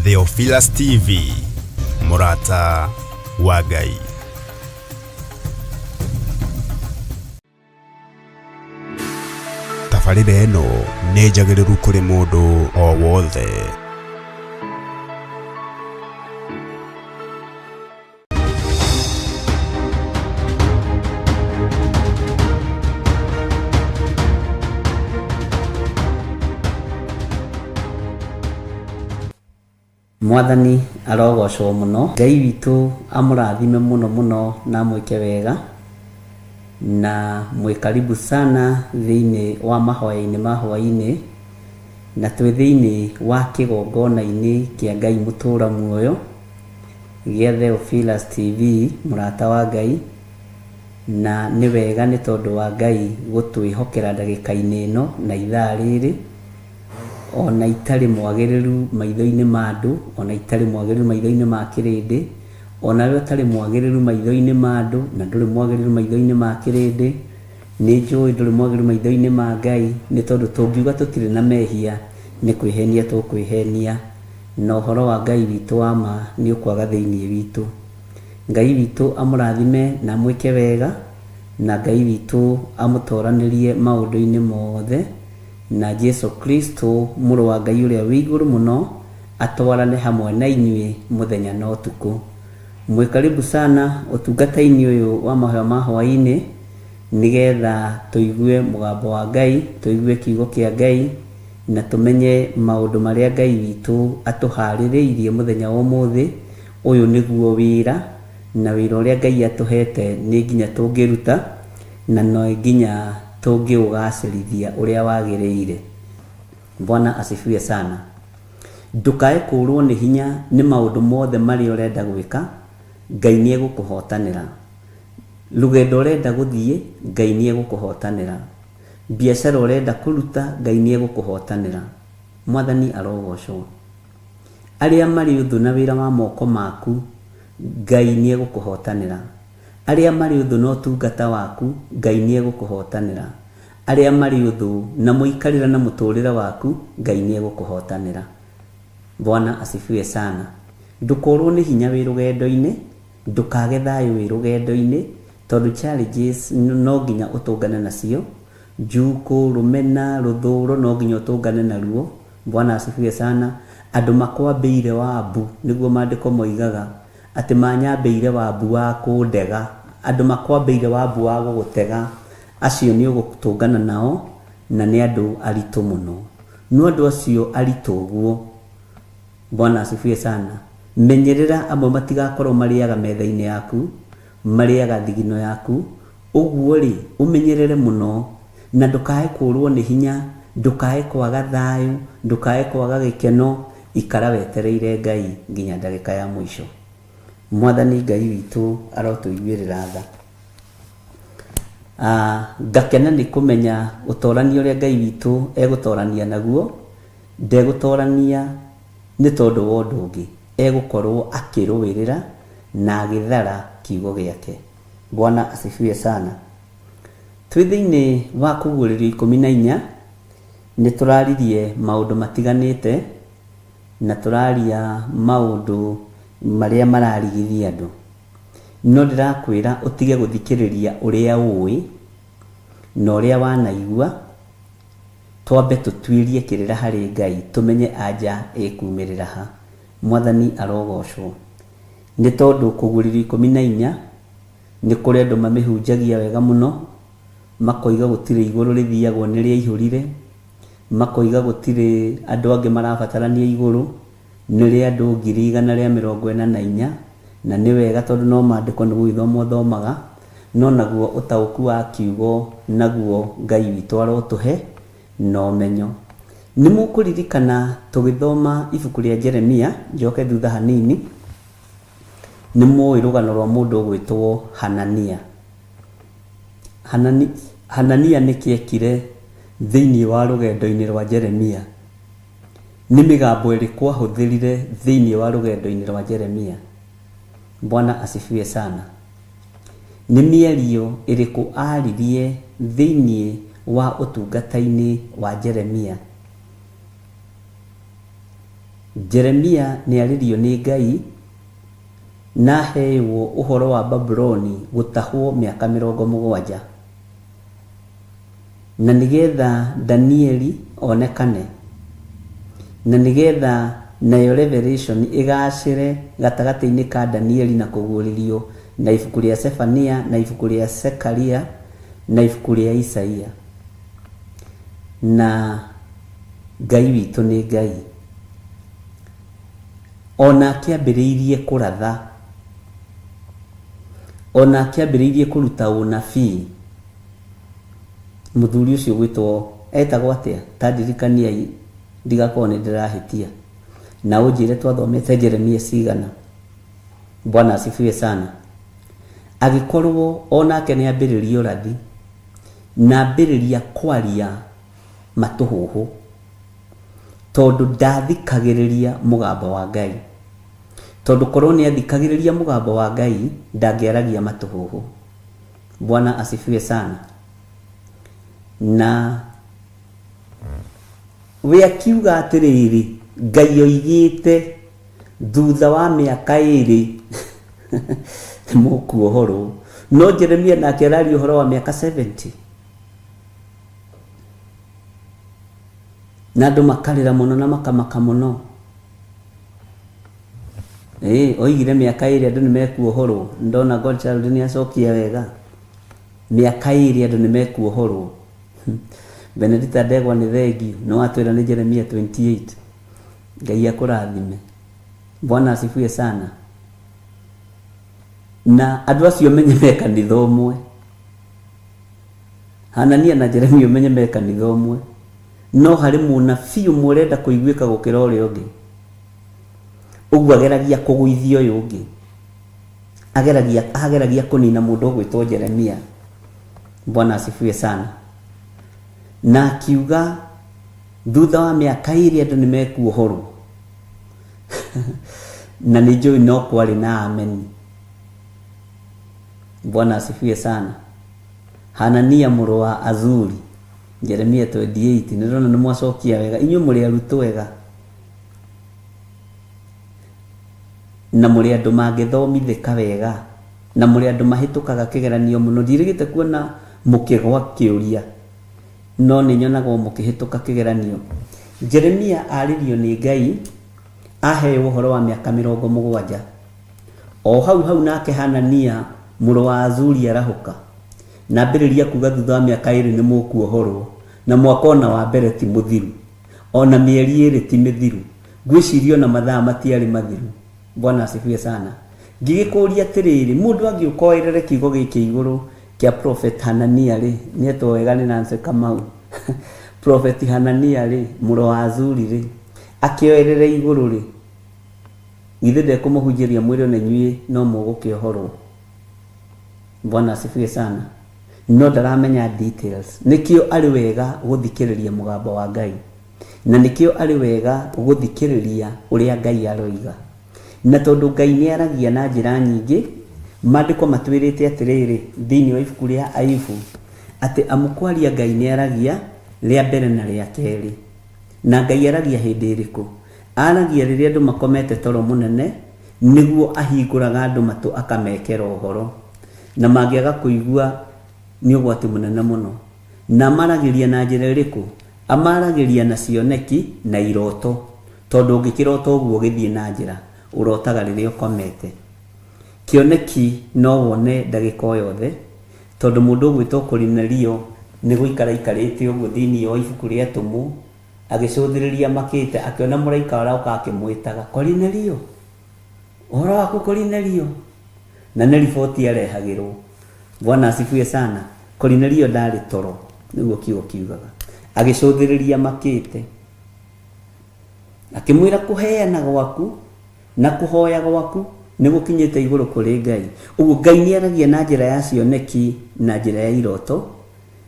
Theophilus TV, Murata wa Ngai. Tabarĩra ĩno nĩ njagĩrĩru kũrĩ mũndũ o wothe. Mwathani arogocwo muno, Ngai witũ amũrathime muno muno na mwĩke wega, na mwĩkaribu sana thĩinĩ wa mahoya-inĩ ma hwaĩ-inĩ, na twĩ thĩinĩ wa kĩgongona-inĩ kĩa Ngai mũtũra muoyo gĩa Theophilus TV, Murata wa Ngai, na nĩ wega nĩ tondũ wa Ngai gũtwĩhokera ndagĩka-inĩ ĩno na ithaa rĩrĩ, ona itarĩ mwagĩrĩru maitho-inĩ ma andũ, ona itarĩ mwagĩrĩru maitho-inĩ ma kĩrĩndĩ, ona rĩo ũtarĩ mwagĩrĩru maitho-inĩ ma andũ, na ndũrĩ mwagĩrĩru maitho-inĩ ma kĩrĩndĩ, nĩ njũĩ ndũrĩ mwagĩrĩru maitho-inĩ ma Ngai, nĩ tondũ tũngiuga tũtirĩ na mehia nĩ kwĩhenia tũkwĩhenia, na ũhoro wa Ngai witũ wa ma nĩ ũkwaga thĩinĩ witũ. Ngai witũ amũrathime na mwĩke wega, na Ngai witũ amũtoranĩrie maũndũ-inĩ mothe, na Jesu Kristo mũrũ wa Ngai ũrĩa wĩ igũrũ mũno atwarane hamwe na inyuĩ mũthenya na ũtukũ. Mwĩkaribu sana ũtungata-inĩ ũyũ wa mahoya ma hwaĩ-inĩ, nĩgetha tũigue mũgambo wa Ngai, tũigue kiugo kĩa Ngai, na tũmenye maũndũ marĩa Ngai witũ atũharĩrĩirie mũthenya wa ũmũthĩ. Ũyũ nĩguo wĩra, na wĩra ũrĩa Ngai atũhete nĩ nginya tũngĩruta, na no nginya tũngĩũgacĩrithia ũrĩa wagĩrĩire. Bwana asifiwe sana. Ndũkae kũrwo nĩ hinya nĩ maũndũ mothe marĩa ũrenda gwĩka, Ngai nĩ egũkũhotanĩra. Rũgendo ũrenda gũthiĩ, Ngai nĩ egũkũhotanĩra. Biacara ũrenda kũruta, Ngai nĩ egũkũhotanĩra. Mwathani arogocwo. Arĩa marĩ ũthũ na wĩra wa moko maku, Ngai nĩ egũkũhotanĩra. Arĩa marĩ ũthũ na ũtungata waku, Ngai nĩ egũkũhotanĩra. Arĩa marĩ ũthũ na mũikarĩra na mũtũrĩre waku, Ngai nĩ egũkũhotanĩra. Bwana asifiwe sana. Ndũkorwo nĩ hinya wĩ rũgendo-inĩ, ndũkage thayũ wĩ rũgendo-inĩ, tondũ challenges no nginya ũtũngane nacio. Njuko, rũmena, rũthũro no nginya ũtũngane naruo. Bwana asifiwe sana. Andũ makwambĩire wambu, nĩguo maandĩko moigaga atĩ manyambĩire wambu wa kũndega. Andũ makwambĩire wambu wa gũgũtega, acio nĩ ũgũtũngana nao, na nĩ andũ aritũ mũno. No andũ acio aritũ ũguo, Bwana asifiwe sana, menyerera amwe matigakorwo marĩaga metha-inĩ yaku, marĩaga thigino yaku. Ũguo rĩ, ũmenyerere mũno, na ndũkae kũrwo nĩ hinya, ndũkae kwaga thayũ, ndũkae kwaga gĩkeno. Ikara wetereire Ngai nginya ndagĩka ya mũico. Mwathani Ngai witũ arotũiguĩrĩra tha. Ngakena nĩ kũmenya ũtorania ũrĩa Ngai witũ egũtorania naguo, ndegũtorania nĩ tondũ wa ũndũ ũngĩ, egũkorwo akĩrũĩrĩra na agĩthara kiugo gĩake. Bwana asifiwe sana. Twĩ thĩinĩ wa kũguũrĩrio 14 nĩ tũraririe maũndũ matiganĩte, na tũraria maũndũ marĩa mararigithia andũ. No ndĩrakwĩra ũtige gũthikĩrĩria ũrĩa ũĩ na ũrĩa wanaigua, twambe tũtuĩrie kĩrĩra harĩ Ngai, tũmenye anja ĩkumĩrĩra ha. Mwathani arogocwo. Nĩ tondũ kũguũrĩrio 14 nĩ kũrĩ andũ mamĩhunjagia wega mũno, makoiga gũtirĩ igũrũ rĩthiagwo nĩ rĩaihũrire, makoiga gũtirĩ andũ angĩ marabatarania igũrũ, nĩ rĩa andũ 144,000. Na nĩ wega tondũ no maandĩko nĩ gũgĩthoma ũthomaga, no naguo ũtaũku wa kiugo naguo Ngai witũ arotũhe na ũmenyo. Nĩ mũkũririkana tũgĩthoma ibuku rĩa Jeremia, njoke thutha hanini, nĩ mũĩ rũgano rwa mũndũ ũgwĩtwo Hanania. Hanania nĩ kĩekire thĩinĩ wa rũgendo-inĩ rwa Jeremia. Nĩ mĩgambo ĩrĩkũ ahũthĩrire thĩinĩ wa rũgendo-inĩ rwa Jeremia. Bwana asifiwe sana. Nĩ mĩario ĩrĩkũ aririe thĩinĩ wa ũtungata-inĩ wa Jeremia. Jeremia nĩ aririo nĩ Ngai na heyo ũhoro wa Babuloni gũtahwo mĩaka 70 na nigetha Danieli onekane na nigetha nayo revelation igacire gatagati-inĩ ka Danieli na kũguũrĩrio na ibuku rĩa Sefania na ibuku rĩa Zekaria na ibuku rĩa Isaia. Na Ngai witũ nĩ Ngai, ona kĩambĩrĩirie kũratha, ona kĩambĩrĩirie kũruta ũnabii. Mũthuri ũcio gwĩtwo etagwo atĩa? Tandirikaniai ndigakorwo nĩ ndĩrahĩtia, na ũnjĩre twathomete Jeremia cigana. Bwana asifiwe sana. Agĩkorwo onake nĩ ambĩrĩria ũrathi na ambĩrĩria kwaria matũhũhũ, tondũ ndathikagĩrĩria mũgambo wa Ngai. Tondũ korwo nĩ athikagĩrĩria mũgambo wa Ngai ndangĩaragia matũhũhũ. Bwana asifiwe sana. Na we akiuga atĩrĩrĩ, Ngai oigĩte thutha wa mĩaka 2 mũkuohorwo. No Jeremia nake araria ũhoro wa mĩaka 70. Na andũ makarĩra mũno na makamaka mũno. Oigire mĩaka 2 andũ nĩ mekuohorwo. Ndona Godchild nĩ acokia wega. Mĩaka 2 andũ nĩ mekuohorwo. Benedita Ndegwa nĩ thengiũ, no atwĩra nĩ Jeremia 28. Ngai akũrathime. Bwana asifiwe sana. Na andũ acio menye me kanitha ũmwe. Hanania na Jeremia menye me kanitha ũmwe. No harĩ mũnabii ũmwe ũrenda kũiguĩka gũkĩra ũrĩa ũngĩ. Ũguo ageragia kũgũithia ũyũ ũngĩ. Ageragia kũnina mũndũ ũgwĩtwo Jeremia. Bwana asifiwe sana. Na akiuga thutha wa mĩaka 2 andũ nĩ mekuohorwo. Na nĩ njũĩ no kwarĩ na ameni. Bwana asifiwe sana. Hanania mũrũ wa Azuri, Jeremia 28, nĩrona nĩ mwacokia wega, inyuĩ mũrĩ arutwo wega. Na mũrĩ andũ mangĩthomithĩka wega, na mũrĩ andũ mahĩtũkaga kĩgeranio mũno. Ndirigĩte kuona mũkĩgwa kĩũria, no nĩ nyonagwo mũkĩhĩtũka kĩgeranio. Jeremia aririo nĩ Ngai, aheo ũhoro wa mĩaka 70. O hau nake Hanania mũrũ wa Azuri arahũka na ambĩrĩria kuga thutha wa mĩaka 2 nĩ mũkuohorwo, na mwaka ona wa mbere ti mũthiru, ona mĩeri 2 ti mĩthiru, ngwĩciria ona mathaa matiarĩ mathiru. Bwana asifiwe sana. Ngĩgĩkũria atĩrĩrĩ, mũndũ angĩũka oerere kiugo gĩkĩ igũrũ kĩa Prophet Hanania rĩ, nĩetwo wega nĩ Nancy Kamau. Prophet Hanania rĩ, mũrũ wa Azuri rĩ, akĩoerere igũrũ rĩ, githĩ ndekũmũhunjĩria mwĩrĩ ona inyuĩ no mũgũkĩohorwo. Bwana asifiwe sana. No ndaramenya details. Nikio ari wega gũthikĩrĩria mũgambo wa Ngai, na nikio ari wega gũthikĩrĩria ũrĩa Ngai aroiga. Na tondũ Ngai nĩ aragia na njĩra nyingĩ, maandĩko matwĩrĩte atĩrĩrĩ thĩinĩ wa ibuku rĩa Ayubu atĩ amũkwaria Ngai nĩ aragia rĩa mbere na rĩa kerĩ. Na Ngai aragia hĩndĩ ĩrĩkũ? Aragia rĩrĩa andũ makomete toro mũnene, nĩguo ahingũraga andũ matũ akamekera ũhoro. Na mangĩaga kũigua nĩ ũgwati mũnene mũno. Na maragĩria na njĩra ĩrĩkũ? Amaragĩria na cioneki na iroto. Tondũ ũngĩkĩrota ũguo gĩthiĩ na njĩra, ũrotaga rĩrĩa ũkomete. Kĩoneki no wone ndagĩka o yothe, tondũ mũndũ ũgwĩtwo Kornelio nĩ gũikara ikarĩte ũguo thĩinĩ wa ibuku rĩa Atũmwo, agĩcũthĩrĩria makĩte, akĩona mũraika arauka akĩmwĩtaga, Kornelio, ũhoro waku Kornelio? Na nĩ riboti arehagĩrwo. Bwana asifiwe sana. Kornelio ndarĩ toro, nĩguo kiugo kiugaga. Agĩcũthĩrĩria makĩte, akĩmwĩra kũheana gwaku na kũhoya gwaku nĩ gũkinyĩte igũrũ kũrĩ Ngai. Ũguo Ngai nĩ aragia na njĩra ya cioneki na njĩra ya iroto,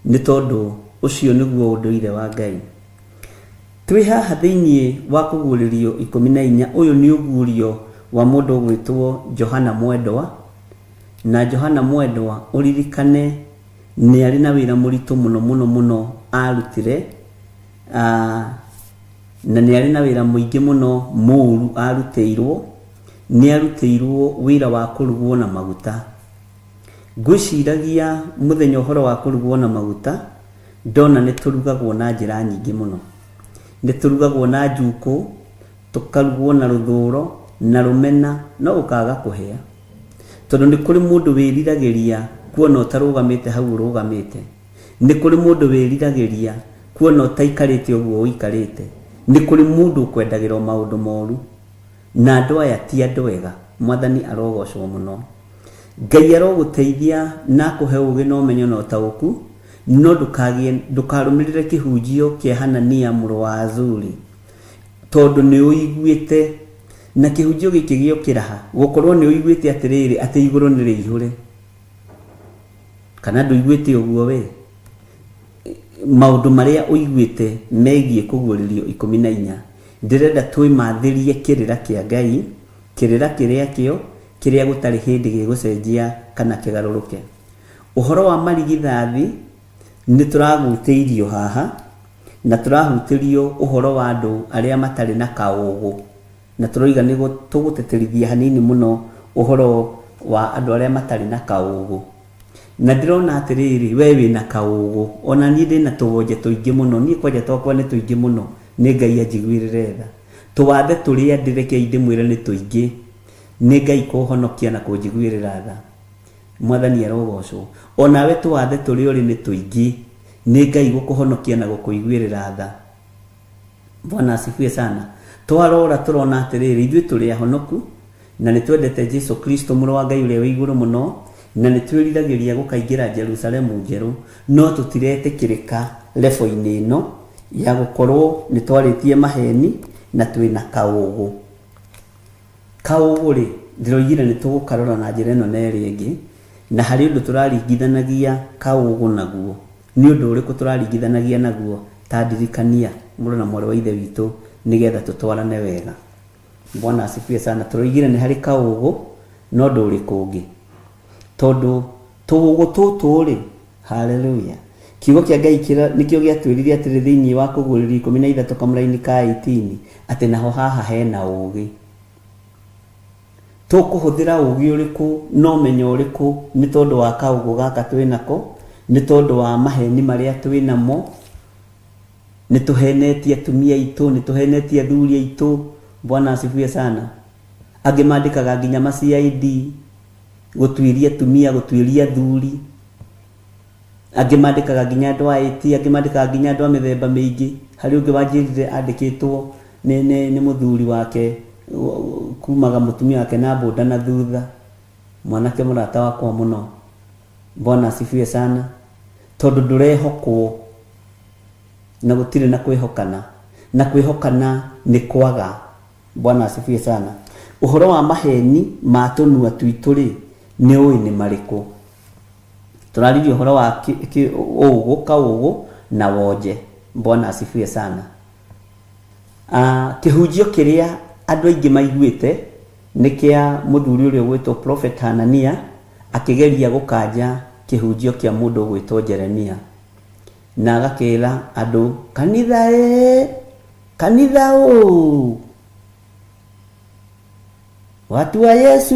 nĩ tondũ ũcio nĩguo ũndũire wa Ngai. Twĩ haha thĩinĩ wa kũguũrĩrio 14, ũyũ nĩ ũguũrio wa mũndũ ũgwĩtwo Johana Mwendwa. Na Johana Mwendwa ũririkane nĩ arĩ na wĩra mũritũ mũno arutire na nĩ arĩ na wĩra mũingĩ mũno mũru arutĩirwo. Nĩ arutĩirwo wĩra wa kũrugwo na maguta. Ngwĩciragia mũthenya ũhoro wa kũrugwo na maguta, ndona nĩ tũrugagwo na njĩra nyingĩ mũno. Nĩ tũrugagwo na njukũ, tũkarugwo na rũthũũro na rũmena, no ũkaga kũhĩa. Tondũ nĩ kũrĩ mũndũ wĩriragĩria kuona ũtarũgamĩte hau ũrũgamĩte. Nĩ kũrĩ mũndũ wĩriragĩria kuona ũtaikarĩte ũguo ũikarĩte. Nĩ kũrĩ mũndũ ũkwendagĩrwo maũndũ moru. Na andũ aya ti andũ ega. Mwathani arogocwo mũno. Ngai arogũteithia na kũhe ũũgĩ na ũmenyo na ũtaũku, no ndũkarũmĩrĩre kĩhunjio kĩa Hanania mũrũ wa Azuri, tondũ nĩ ũiguĩte na kĩhunjio gĩkĩ gĩokĩra ha, gũkorwo nĩ ũiguĩte atĩrĩrĩ atĩ igũrũ nĩ rĩihũre. Kana ndũiguĩte ũguo we? Maũndũ marĩa ũiguĩte megiĩ kũguũrĩrio 14, ndĩrenda twĩmathĩrie kĩrĩra kĩa Ngai, kĩrĩra kĩrĩa kĩo kĩrĩa gũtarĩ hĩndĩ gĩgũcenjia kana kĩgarũrũke. Ũhoro wa marigithathi nĩ tũragutĩirio haha, na tũrahutĩrio ũhoro wa andũ arĩa matarĩ na kaũũgũ, na tũroiga nĩguo tũgũteterithia hanini mũno ũhoro wa andũ arĩa matarĩ na kaũũgũ. Na ndĩrona atĩrĩrĩ, we wĩna kaũũgũ, ona niĩ ndĩna tũwonje tũingĩ mũno, niĩ kwanja twakwa nĩ tũingĩ mũno, nĩ Ngai anjiguĩrĩre tha. Tũwathe tũrĩa ndĩrekei ndĩmwĩre nĩ tũingĩ, nĩ Ngai kũhonokia na kũnjiguĩrĩra tha. Mwathani arogocwo. Onawe tũwathe tũrĩa ũrĩ nĩ tũingĩ, nĩ Ngai gũkũhonokia na gũkũiguĩrĩra tha. Bwana asifiwe sana. Twarora tũrona atĩrĩrĩ, ithuĩ tũrĩ ahonoku, na nĩ twendete Jesu Kristo mũrũ wa Ngai ũrĩa wĩ igũrũ mũno, na nĩ twĩriragĩria gũkaingĩra Jerusalemu njerũ, no tũtiretĩkĩrĩka level-inĩ ĩno ya gũkorwo nĩ twarĩtie maheni na twĩna kaũũgũ. Kaũũgũ rĩ, ndĩroigire nĩ tũgũkarora na njĩra ĩno na ĩrĩa ĩngĩ, na harĩ ũndũ tũraringithanagia kaũũgũ naguo. Nĩ ũndũ ũrĩkũ tũraringithanagia naguo? Ta ndirikania mũrũ na mwarĩ wa ithe witũ, nĩgetha tũtwarane wega. Bwana asifiwe sana. Tũroigire nĩ harĩ kaũũgũ, no ndũrĩkũ ũngĩ. Tondũ tũũgũ tũtũ rĩ, haleluya, kiugo kĩa Ngai nĩkĩo gĩatwĩrire atĩrĩ thĩinĩ wa Kũguũrĩrio 13 kamũraini ka 18 atĩ naho haha hena ũũgĩ. Tũkũhũthĩra ũũgĩ ũrĩkũ na ũmenyo ũrĩkũ nĩ tondũ wa kaũũgũ gaka twĩnako, nĩ tondũ wa maheni marĩa twĩnamo, nĩ tũhenetie atumia aitũ, nĩ tũhenetie athuri aitũ. Bwana asifiwe sana. Angĩ mandĩkaga nginya ma-CID gũtuĩria atumia, gũtuĩria athuri. Angĩ mandĩkaga nginya andũ a IT, angĩ mandĩkaga nginya andũ a mĩthemba mĩingĩ. Harĩ ũngĩ wanjĩrire andĩkĩtwo nĩ mũthuri wake, kumaga mũtumia wake na bũnda na thutha. Mwanake mũrata wakwa mũno. Bwana asifiwe sana. Tondũ ndũrehokwo na gũtirĩ na kwĩhokana, na kwĩhokana nĩ kwaga. Bwana asifiwe sana. Ũhoro wa maheni ma tũnua twitũ rĩ, nĩ ũĩ nĩ marĩkũ? Tũraririe ũhoro wa ũũgũ, kaũũgũ na wonje. Bwana asifiwe sana. Kĩhunjio kĩrĩa andũ aingĩ maiguĩte nĩ kĩa mũthuri ũrĩa ũgwĩtwo Prophet Hanania, akĩgeria gũkanja kĩhunjio kĩa mũndũ ũgwĩtwo Jeremia, na agakĩra andũ, kanitha kanitha watu wa Yesu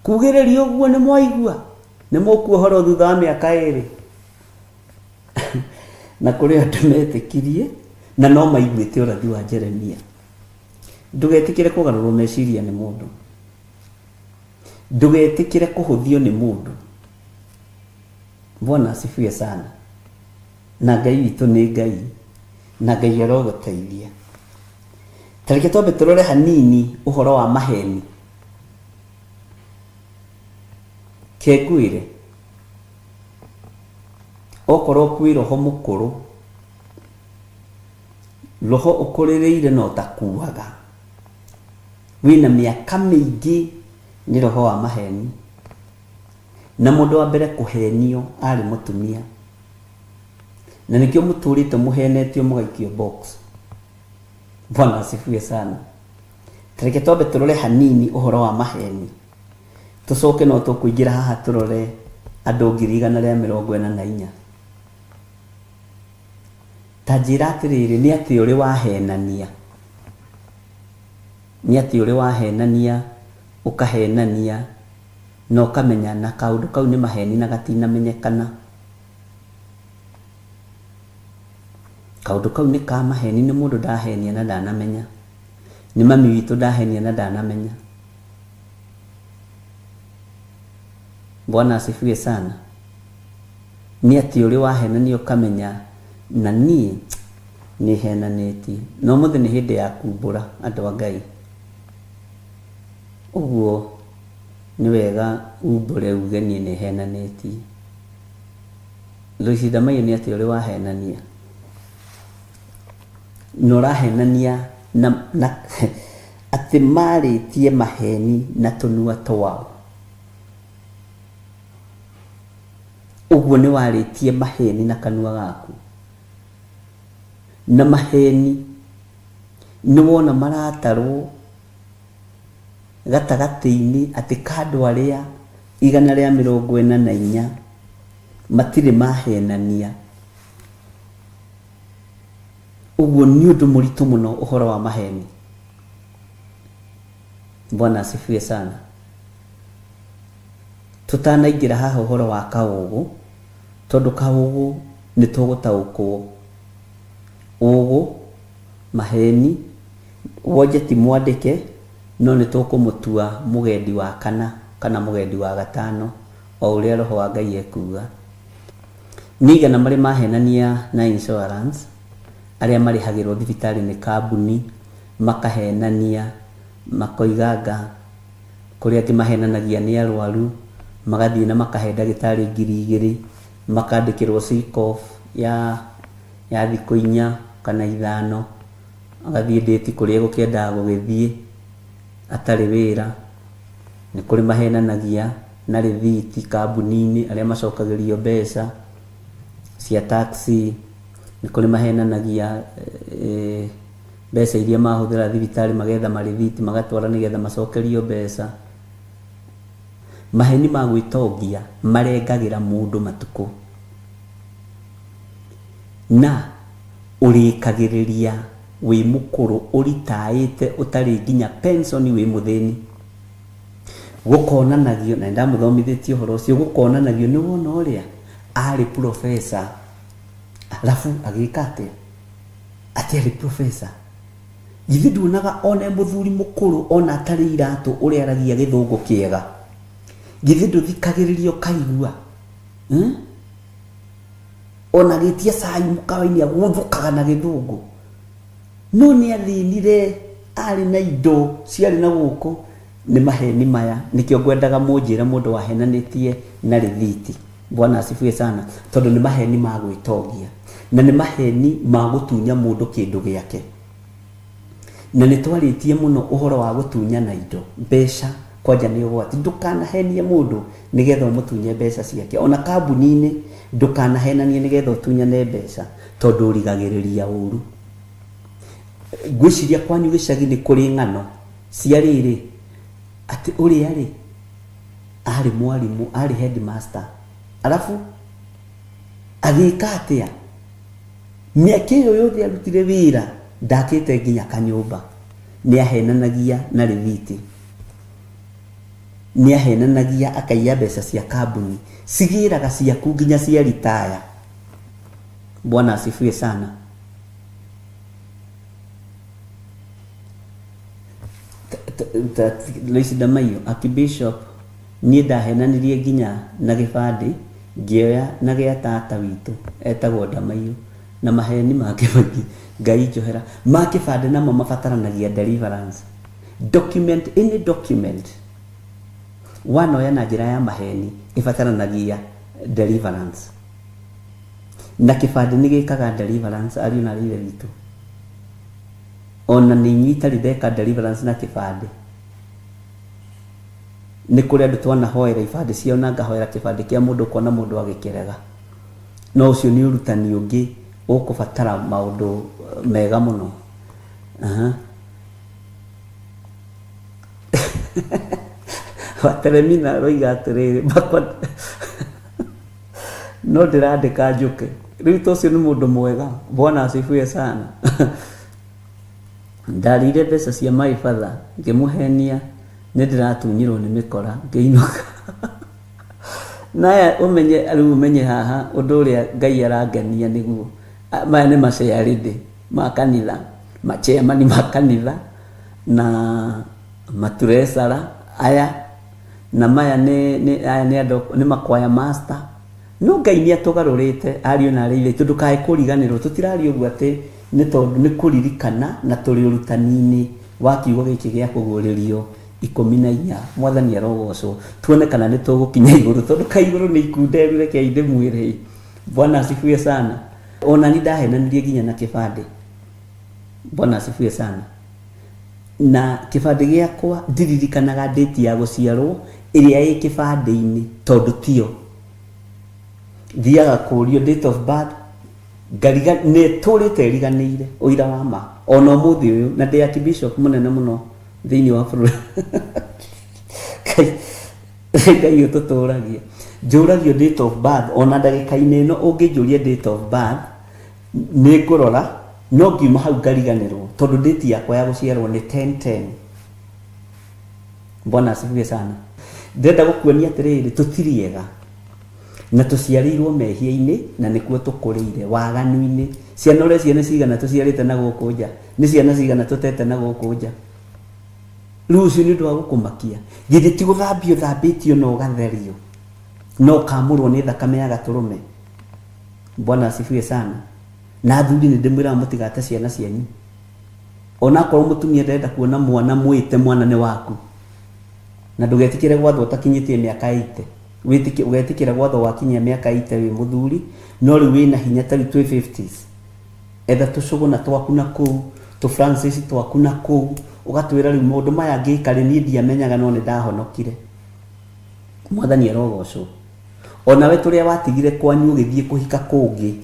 kugĩrĩria ũguo nĩ mwaigua, nĩ mũkuohoro thutha wa mĩaka 2. Na kũrĩ andũ metĩkirie na no maiguĩte ũrathi wa Jeremia. Ndũgetĩkĩre kũgarũrwo meciria nĩ mũndũ, ndũgetĩkĩre kũhũthio nĩ mũndũ. Bwana asifiwe sana. Na Ngai witũ nĩ Ngai, na Ngai arogũteithia. Tareke twambe tũrore hanini ũhoro wa maheni. Kengwĩre okorwo kwĩ roho mũkũrũ, roho ũkũrĩrĩire no takuaga, wĩna mĩaka mĩingĩ, nĩ roho wa maheni. Na mũndũ wa mbere kũhenio arĩ mũtumia, na nĩkĩo mũtũrĩte mũhenetio mũgaikio box. Bwana asifiwe sana. Tareke twambe tũrore hanini ũhoro wa maheni, tũcoke no tũkũingĩra haha tũrore andũ 144. ta njĩra atĩrĩrĩ, nĩ atĩ ũrĩ wahenania, nĩ atĩ ũrĩ wahenania, ũkahenania na ũkamenya na kaũndũ kau nĩ maheni na gatinamenyekana. Kaũndũ kau nĩ ka maheni, nĩ mũndũ ndahenia na ndanamenya, nĩ mami witũ ndahenia na ndanamenya. Bwana asifiwe sana. Nĩ atĩ ũrĩ wahenania ũkamenya na niĩ nĩ henanĩtie. No mũthĩ nĩ hĩndĩ ya kumbũra andũ a Ngai. Ũguo nĩ wega umbũre uge niĩ nĩ henanĩtie. Lucy Damayo nĩ atĩ ũrĩ wahenania. No rahenania na atĩ marĩtie maheni na tũnua twao. Ũguo nĩ warĩtie maheni na kanua gaku. Na maheni nĩ wona maratarwo gatagatĩ-inĩ atĩ kandũ arĩa 144 matirĩ mahenania. Ũguo nĩ ũndũ mũritũ mũno ũhoro wa maheni. Bwana asifiwe sana. Tutanaingĩra haha ũhoro wa kaũgũ, tondũ kaũgũ nĩ tũgũtaũkwo. Ũgũ, maheni, wonje ti mwandĩke, no nĩ tũkũmũtua mũgendi wa 4 kana mũgendi wa 5 o ũrĩa Roho wa Ngai ekuga. Nĩigana marĩ mahenania na insurance, arĩa marĩhagĩrwo thibitarĩ nĩ kambuni, makahenania, makoiganga, kũrĩa angĩ mahenanagia nĩ arwaru, magathiĩ na makahe ndagĩtarĩ 2,000, makandĩkĩrwo sick off ya thikũ 4 kana 5, agathiĩ date kũrĩa gũkĩendaga gũgĩthiĩ atarĩ wĩra. Nĩ kũrĩ mahenanagia na rĩthiti kambuni-inĩ, arĩa macokagĩrio mbeca cia taxi. Nĩ kũrĩ mahenanagia mbeca iria mahũthĩra thibitarĩ, magetha marĩthiti magatwara nĩgetha macokerio mbeca. Maheni ma gwĩtongia marengagĩra mũndũ matukũ, na ũrĩkagĩrĩria wĩ mũkũrũ, ũritaĩte, ũtarĩ nginya pension, wĩ mũthĩni. Gũkonanagio, na ndamũthomithĩtie ũhoro ũcio, gũkonanagio nĩ wona ũrĩa arĩ professor, alafu agĩka atĩa atĩ arĩ professor. Githĩ nduonaga ona mũthuri mũkũrũ ona atarĩ iratũ ũrĩa aragia gĩthũngũ kĩega? Githĩ ndũthikagĩrĩrio kaigua? Ona gĩtia cai mũkawa-inĩ agũthũkaga na gĩthũngũ. No nĩ athĩnire, arĩ na indo ciarĩ na gũkũ. Nĩ maheni maya, nĩkĩo ngwendaga mũnjĩra mũndũ wahenanĩtie na rĩthiti. Bwana asifiwe sana. Tondũ nĩ maheni ma gwĩtongia, na nĩ maheni ma gũtunya mũndũ kĩndũ gĩake. Na nĩ twarĩtie mũno ũhoro wa gũtunyana indo, mbeca kwanja nĩ ũgwati. Ndũkanahenie mũndũ nĩgetha ũmũtunye mbeca ciake. Ona kambuni-inĩ ndũkanahenanie nĩgetha ũtunyane mbeca, tondũ ũrigagĩrĩria ũru. Ngwĩciria kwanyu gĩcagi nĩ kũrĩ ng'ano cia rĩrĩ, atĩ ũrĩa rĩ arĩ mwarimũ, arĩ headmaster, alafu agĩka atĩa? Mĩaka ĩyo yothe arutire wĩra, ndakĩte nginya kanyũmba. Nĩ ahenanagia na rĩthiti, nĩ ahenanagia akaiya mbeca cia kambuni, cigĩraga ciaku nginya cia retire. Bwana asifiwe sana. Lucy Damayo, Archbishop, niĩ ndahenanirie nginya na gĩbandĩ, ngĩoya na gĩa tata witũ etagwo Damayo, na maheni make maingĩ Ngai njohera. Ma kĩbandĩ namo mabataranagia deliverance document, any document wanoya na njĩra ya maheni ĩbataranagia deliverance, na kĩbandĩ nĩ gĩkaga deliverance. Ariũ na rĩre witũ, ona nĩ inyuĩ theka deliverance na kĩbandĩ. Nĩ kũrĩ andũ twanahoera ibandĩ ciao na ngahoera kĩbandĩ kĩa mũndũ, kona mũndũ agĩkĩrega. No ũcio nĩ ũrutani ũngĩ ũkũbatara maũndũ mega mũno. Wateremina roiga atĩrĩrĩ, no ndĩrandĩka njũke. Riu tocio ni mundu mwega. Bwana asifiwe sana. Ndarire mbeca cia my father ngimuhenia ndiratunyirwo ni mikora ngiinuka. Naya umenye haha undu uria Ngai arangania niguo. Maya ni maciarinde makanitha, machairman makanitha na maturesara aya na maya ni makwaya master. No Ngai ni atugarurite ario na areire tundu kae kuriganirwo tutirario ugu ati ni tondu ni kuririkana na turi urutani-ini wa kiugo giki gia kuguririo 14 mwathani arogocwo tuone kana ni tugukinya iguru tondu ka iguru ni ikunderu reke inde mwiri. Bwana asifiwe sana. Ona ni ndahenanirie ginya na kibande. Bwana asifiwe sana. Na kibande giakwa ndiririkanaga date ya guciarwo iria ĩ kibande-ini tondu tio thiaga kurio date of birth ngariga ne turite riganire uira wa ma ona muthi uyu na ndi archbishop munene muno thiini wa bũrũri Ngai ututuragia njuragio date of birth ona ndagika-ini ino unginjuria date of birth ni ngurora no ngiuma hau ngariganirwo tondu date yakwa ya guciarwo ni 10/10. Bwana asifiwe sana. Ndenda gukuonia atiriri tutiriega na tuciarirwo mehia-ini na nikuo tukurire waganu-ini. Ciana uria ciana cigana tuciarite na guku nja ni ciana cigana tutete na guku nja. Rucio ni ndu wa gukumakia githĩ ti guthambio thambĩtio no gatherio no kamurwo ni thakame ya gaturume. Bwana asifiwe sana. Na athuri ni ndimwira mutigate ciana cianyu ona korwo mutumia ndenda kuona mwana mwite mwana ni waku na ndugetikire gwathwo utakinyitie miaka 80 ugetikire gwathwo wakinyia miaka 80 wi muthuri no ri wina hinya tari 250s etha tucuguna twaku na kuu tu Francis twaku na kuu ugatwira ri mundu maya ngikari ni ndiamenyaga no ni ndahonokire. Mwathani arogocwo. Ona we turia watigire kwanyu ugithie kuhika kungi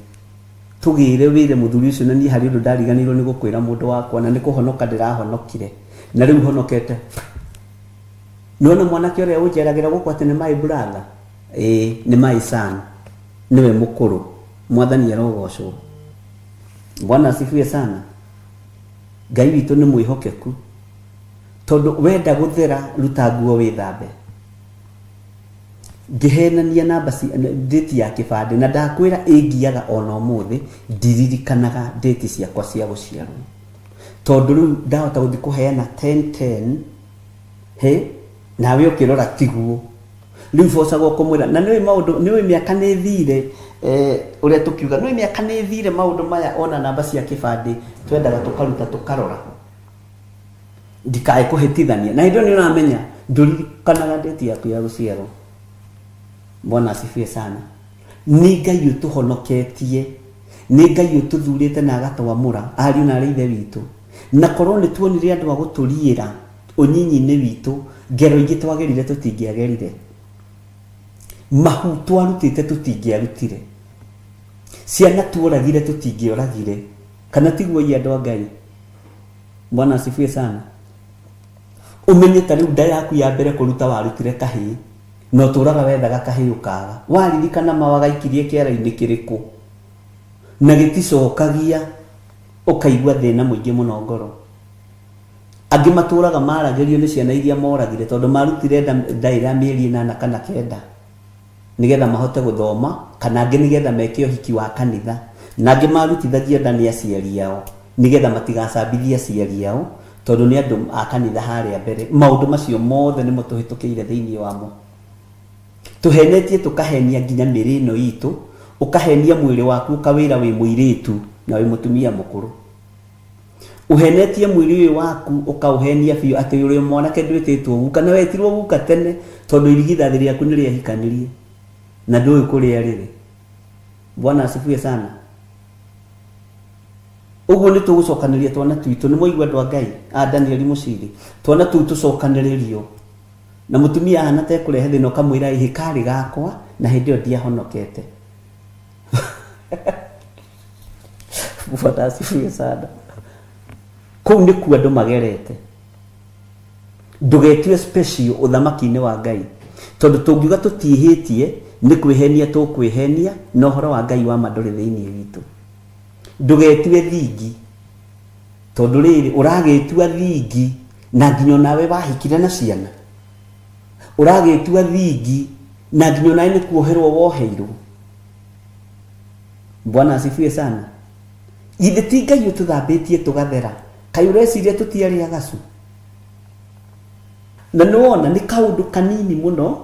tugire wire muthuri ucio na ni hari undu ndariganirwo ni gukwira mundu wakwa na ni kuhonoka ndirahonokire na riu honokete. Nona mwanake uria ujeragira guku ati ni my brother ni my son niwe mukuru. Mwathani arogocwo. Bwana asifiwe sana. Ngai witu ni mwihokeku tondu wenda guthera ruta nguo withambe. Ngihenania namba date ya kibande na ndakwira ingiaga ona umuthi ndiririkanaga date ciakwa cia guciarwo tondu riu ndahota guthi kuheana 10/10 nawe ukirora tiguo riu bocagwo kumwira na niwe maundu niwe miaka ni thire uria tukiuga niwe miaka ni thire maundu maya ona namba cia kibande twendaga tukaruta tukarora ndikae kuhitithania na ndio ni uramenya nduririkanaga date yaku ya guciarwo. Bwana asifiwe sana. Ni Ngai utuhonoketie ni Ngai ututhurite na agatwamura ariu na areithe witu na korwo ni tuonire andu aguturiira unyinyi-ini witu ngero ingi twagerire tutingiagerire mahu twarutite tutingiarutire ciana tuoragire tutingioragire kana tiguo i andu a Ngai. Bwana asifiwe sana. Umenye tari nda yaku ya mbere kuruta warutire kahii no turaga wethaga kahii ukaga waririkana mawaga ikirie kiara-ini kiriku na giticokagia ukaigua thina muingi muno ngoro. Angi maturaga maragerio ni ciana iria moragire tondu marutire ndaira mieri 8 kana 9 nigetha mahote guthoma kana angi nigetha meke uhiki wa kanitha na angi marutithagia ndani aciari yao nigetha matigacambithia aciari yao tondu ni andu a kanitha haria mbere. Maundu macio mothe ni mutuhitukire thiini wamo tuhenetie tukahenia nginya miri ino itu ukahenia mwiri waku ukawira wi muiritu na wi mutumia mukuru uhenetie mwiri wi waku ukauhenia biu ati uri mwanake ndwititwo guka na wetirwo guka tene tondu irigithathi riaku ni riahikanirie na ndui kuria riri. Bwana asifiwe sana. Uguo ni tugucokaniria twana twitu ni muigwa andu a Ngai a Daniel Muciri twana tu tucokanirio na mutumia hana te kurehe thino kamwira ihikari gakwa na hindi yo ndiahonokete. Bwana asifiwe sana. Kou ni ku andu magerete ndugetwe special uthamaki-ini wa Ngai tondu tungiuga tutihitie nĩ kwĩhenia tũkwĩhenia na ũhoro wa Ngai wa ma ndũrĩ thĩinĩ witũ. Ndũgetue thingi, tondũ rĩrĩ ũragĩtua thingi na nginya nawe wahikire na ciana. Ũragĩtua thingi na nginya nawe nĩ kuoherwo woheirwo. Bwana asifiwe sana. Ithe ti Ngai ũtũthambĩtie tũgathera, kaĩ ũreciria tũtiarĩ agacu? Na nĩwona nĩ kaũndũ kanini mũno,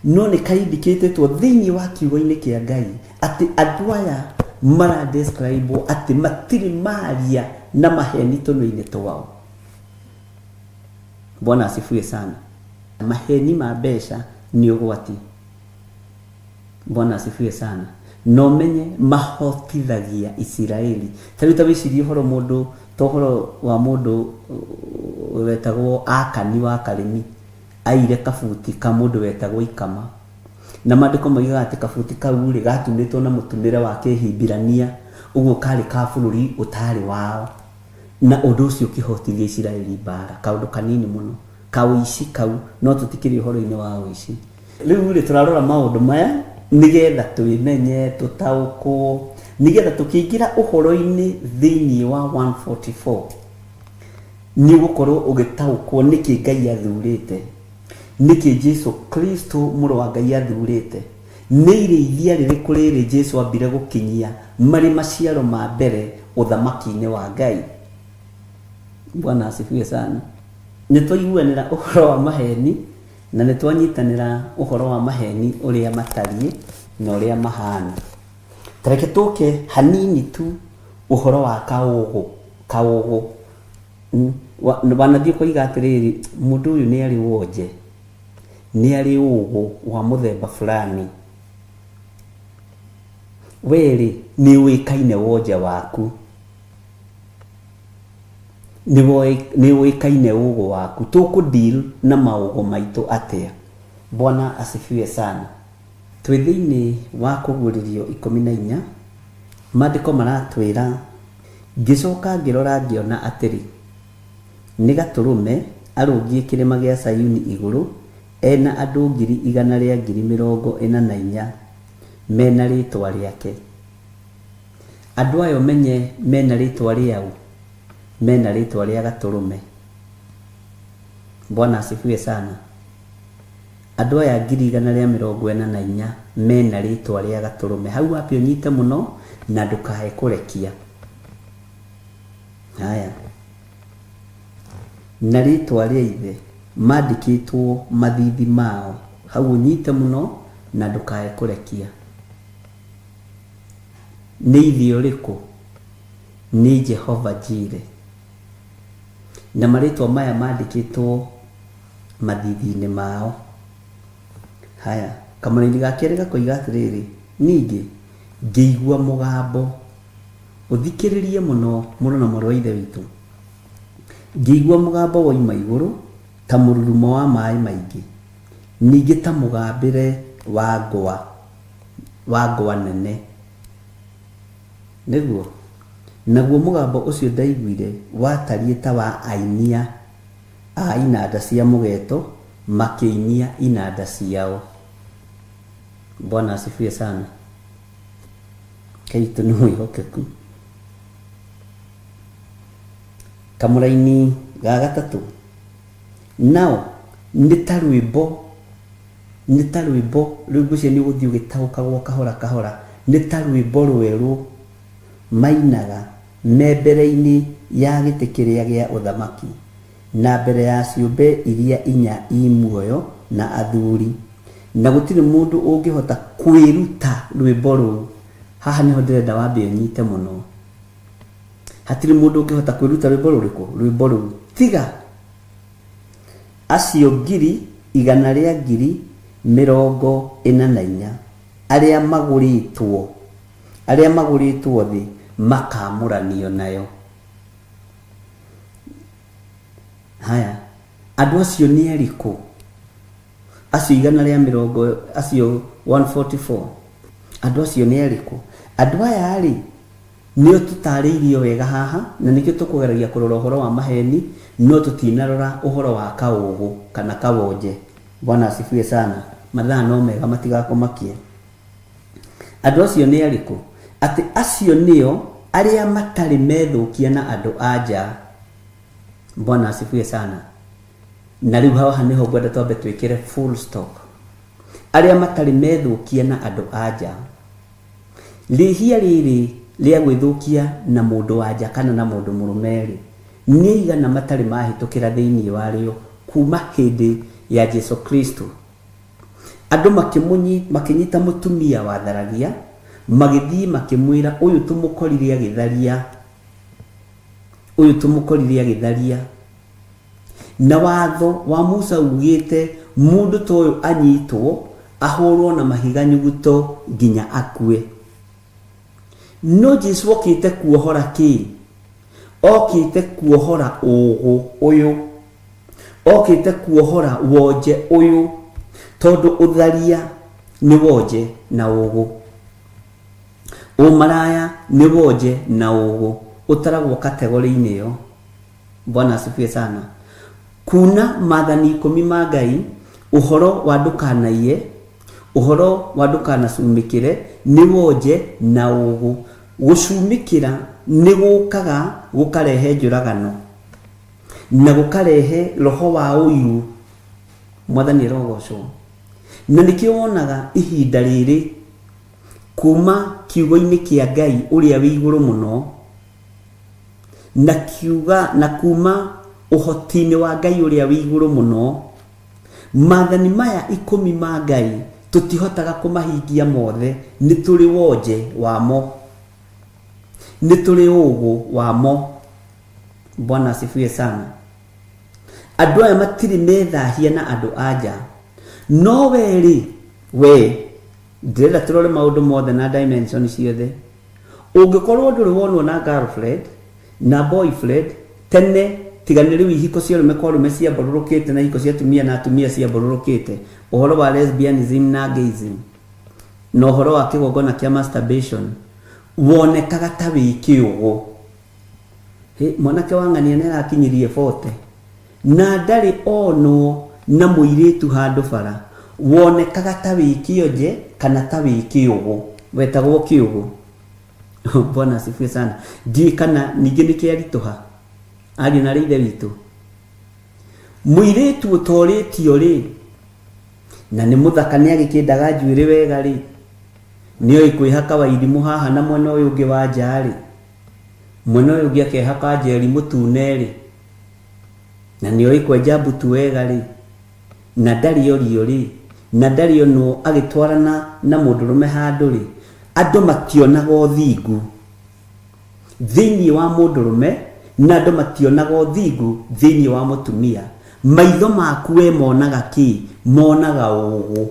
no nĩ kaindicĩtĩtwo thĩinĩ wa kiugo-inĩ kĩa Ngai atĩ andũ aya mara describe atĩ matirĩ maria na maheni tũnua-inĩ twao. Bwana asifiwe sana. Maheni ma mbeca nĩ ũgwati. Bwana asifiwe sana. No menye mahotithagia Isiraeli. Tarĩu ta wĩcirie ũhoro mũndũ, ta ũhoro wa mũndũ wetagwo Akani wa Karĩmi aire kabuti ka mũndũ wetagwo Ikama. Na maandĩko moigaga atĩ kabuti kau rĩ gatumĩtwo na mũtumĩre wa Kĩhibirania, ũguo karĩ ka bũrũri ũtarĩ wao. Na ũndũ ũcio ũkĩhotithia Isiraeli mbara. Kaũndũ kanini mũno. Kaũici kau no tũtikĩrĩ ũhoro-inĩ wa ũici. Rĩu rĩ tũrarora maũndũ maya nigetha twĩmenye, tũtaũkwo, nigetha tũkĩingĩra ũhoro-inĩ thĩinĩ wa 144 nĩ gũkorwo ũgĩtaũkwo nĩkĩ Ngai athurĩte, nĩkĩ Jesu Kristo mũrũ wa Ngai athurĩte, nĩ irĩithia rĩrĩkũ rĩrĩ Jesu ambire gũkinyia marĩ maciaro ma mbere ũthamaki-inĩ wa Ngai. Bwana asifiwe sana. Nĩ twaiguanĩra ũhoro wa maheni na nĩ twanyitanĩra ũhoro wa maheni ũrĩa matariĩ na ũrĩa mahana. Tareke tũke hanini tu ũhoro wa kaũgũ. Wanathiĩ kũiga atĩrĩrĩ, mũndũ ũyũ nĩ arĩ wonje, nĩ arĩ ũgũ wa mũthemba fulani. Wĩrĩ nĩ ũĩkaine wonje waku, nĩ ũĩkaine ũgũ waku. Tũkũdeal na maũgũ maitũ atĩa? Bwana asifiwe sana. Twĩ thĩinĩ wa Kũguũrĩrio 14 maandĩko maratwĩra, ngĩcoka ngĩrora ngĩona atĩrĩ, nĩ gatũrũme arũngiĩ kĩrĩma gĩa Sayuni igũrũ, ena andũ 144,000 mena rĩtwa rĩake. Andũ ayo menye mena rĩtwa rĩao, mena rĩtwa rĩa gatũrũme. Bwana asifiwe sana. Andũ aya 144,000 mena rĩtwa rĩa gatũrũme. Hau wapi ũnyite mũno na ndũkae kũrekia. Haya. Na rĩtwa rĩa ithe mandĩkĩtwo mathithi mao. Hau ũnyite mũno na ndũkae kũrekia. Nĩ ithe ũrĩkũ? Nĩ Jehova Jire. Na marĩtwa maya mandĩkĩtwo mathithi-inĩ mao. Haya, kamũra-inĩ ga kerĩ gakoiga atĩrĩrĩ, ningĩ ngĩigua mũgambo, ũthikĩrĩrie mũno mũno na mũrũ wa ithe witũ. Ngĩigua mũgambo woima igũrũ ta mũrurumo wa maaĩ maingĩ, ningĩ ta mũgambĩre wa ngwa nene. Nĩguo naguo mũgambo ũcio ndaiguire watariĩ ta wa ainia a inanda cia mũgeeto makĩinia inanda ciao. Bwana asifiwe sana. Kaitũ nĩ mwĩhokeku. Kamũra-inĩ ga gatatũ, nao nĩ ta rwĩmbo, rĩu ngũcia nĩ ũgũthiĩ ũgĩtaũkagwo kahora kahora, nĩ ta rwĩmbo rwerũ mainaga me mbere-inĩ ya gĩtĩ kĩrĩa gĩa ũthamaki na mbere ya ciũmbe iria 4 muoyo na athuri, na gũtirĩ mũndũ ũngĩhota kwĩruta rwĩmbo rũu. Haha nĩho ndĩrenda wambe ũnyite mũno. Hatirĩ mũndũ ũngĩhota kwĩruta rwĩmbo rũrĩkũ? Rwĩmbo rũu tiga acio 144,000 arĩa magũrĩtwo thĩ makamũranio nayo. Haya, andũ acio nĩ arĩkũ? Acio 144, acio 144, andũ acio nĩ arĩkũ? Andũ aya rĩ nĩo tũtarĩirio wega haha, na nĩkĩo tũkũgeragia kũrora ũhoro wa maheni, no tũtinarora ũhoro wa kaũgũ kana kawonje. Bwana asifiwe sana. Mathaa no mega matigakũmakie. Andũ acio nĩ arĩkũ? Atĩ acio nĩo arĩa matarĩ methukia na andũ anja. Bwana asifiwe sana. Na rĩu haha nĩho ngwenda twambe twĩkĩre full stop. Arĩa matarĩ methukia na andũ anja. Rĩhia rĩrĩ rĩa gwĩthũkia na mũndũ wanja kana na mũndũ mũrũme rĩ, nĩ igana matarĩ mahĩtũkĩra thĩinĩ warĩo kuma hĩndĩ ya Jesu Kristo. Andũ makĩnyita mũtumia wa tharagia, magĩthiĩ makĩmwĩra ũyũ tũmũkorire agĩtharia, ũyũ tũmũkorire agĩtharia. Na watho wa Musa ugĩte mũndũ ta ũyũ anyitwo ahũrwo na mahiga nyuguto nginya akue. No Jesu okĩte kuohora kĩ? Okĩte kuohora ũgũ ũyũ, okĩte kuohora wonje ũyũ, tondũ ũtharia nĩ wonje na ũgũ, ũmaraya nĩ wonje na ũgũ, ũtaragwo kategori-inĩ ĩyo. Bwana asifiwe sana. Kuna maathani 10 ma Ngai, ũhoro wa ndũkanaiye, ũhoro wa ndũkanacumĩkĩre, nĩ wonje na ũgũ. Gũcumĩkĩra nĩ gũkaga gũkarehe njũragano na gũkarehe roho wa ũiru. Mwathani arogocwo. Na nĩkĩo wonaga ihinda rĩrĩ kuma kiugo-inĩ kĩa Ngai ũrĩa wĩ igũrũ mũno na kiuga na kuma ũhoti-inĩ wa Ngai ũrĩa wĩ igũrũ mũno, maathani maya 10 ma Ngai tũtihotaga kũmahingia mothe. Nĩ tũrĩ wonje wamo, nĩ tũrĩ ũgũ wamo. Bwana asifiwe sana. Andũ aya matirĩ methahia na andũ anja. No we ndĩrenda tũrore maũndũ mothe na dimension ciothe. Ũngĩkorwo ndũrĩ wonwo na girlfriend na boyfriend tene, tigane rĩu ihiko cia rũme kwa rũme ciambarũrũkĩte na ihiko cia atumia na atumia ciambarũrũkĩte, ũhoro wa lesbianism na gayism na ũhoro wa kĩgongona kĩa masturbation, wonekaga ta wĩ kĩũgũ. Mwanake wa ng'ania nĩ arakinyirie 40 na ndarĩ onwo na mũirĩtu handũ bara, wonekaga ta wĩ kĩonje kana ta wĩ kĩũgũ, wetagwo kĩũgũ. Bwana asifiwe sana. Ndiĩ kana ningĩ nĩ kĩaritũha ariũ na ithe witũ. Mũirĩtu ũtorĩtio rĩ, na nĩ mũthaka nĩ agĩkĩndaga njuĩrĩ wega rĩ, nĩoĩ kwĩhaka wairimũ haha na mwena ũyũ ũngĩ wa nja rĩ, mwena ũyũ ũngĩ akehaka njeri mũtune rĩ, na nĩoĩ kwenja mbutu wega rĩ, na ndarĩ orio rĩ, na ndarĩ ono agĩtwarana na mũndũrũme handũ rĩ, andũ mationaga ũthingu thĩinĩ wa mũndũrũme na andũ mationaga ũthingu thĩinĩ wa mũtumia. Maitho maku we monaga kĩ? Monaga ũgũ.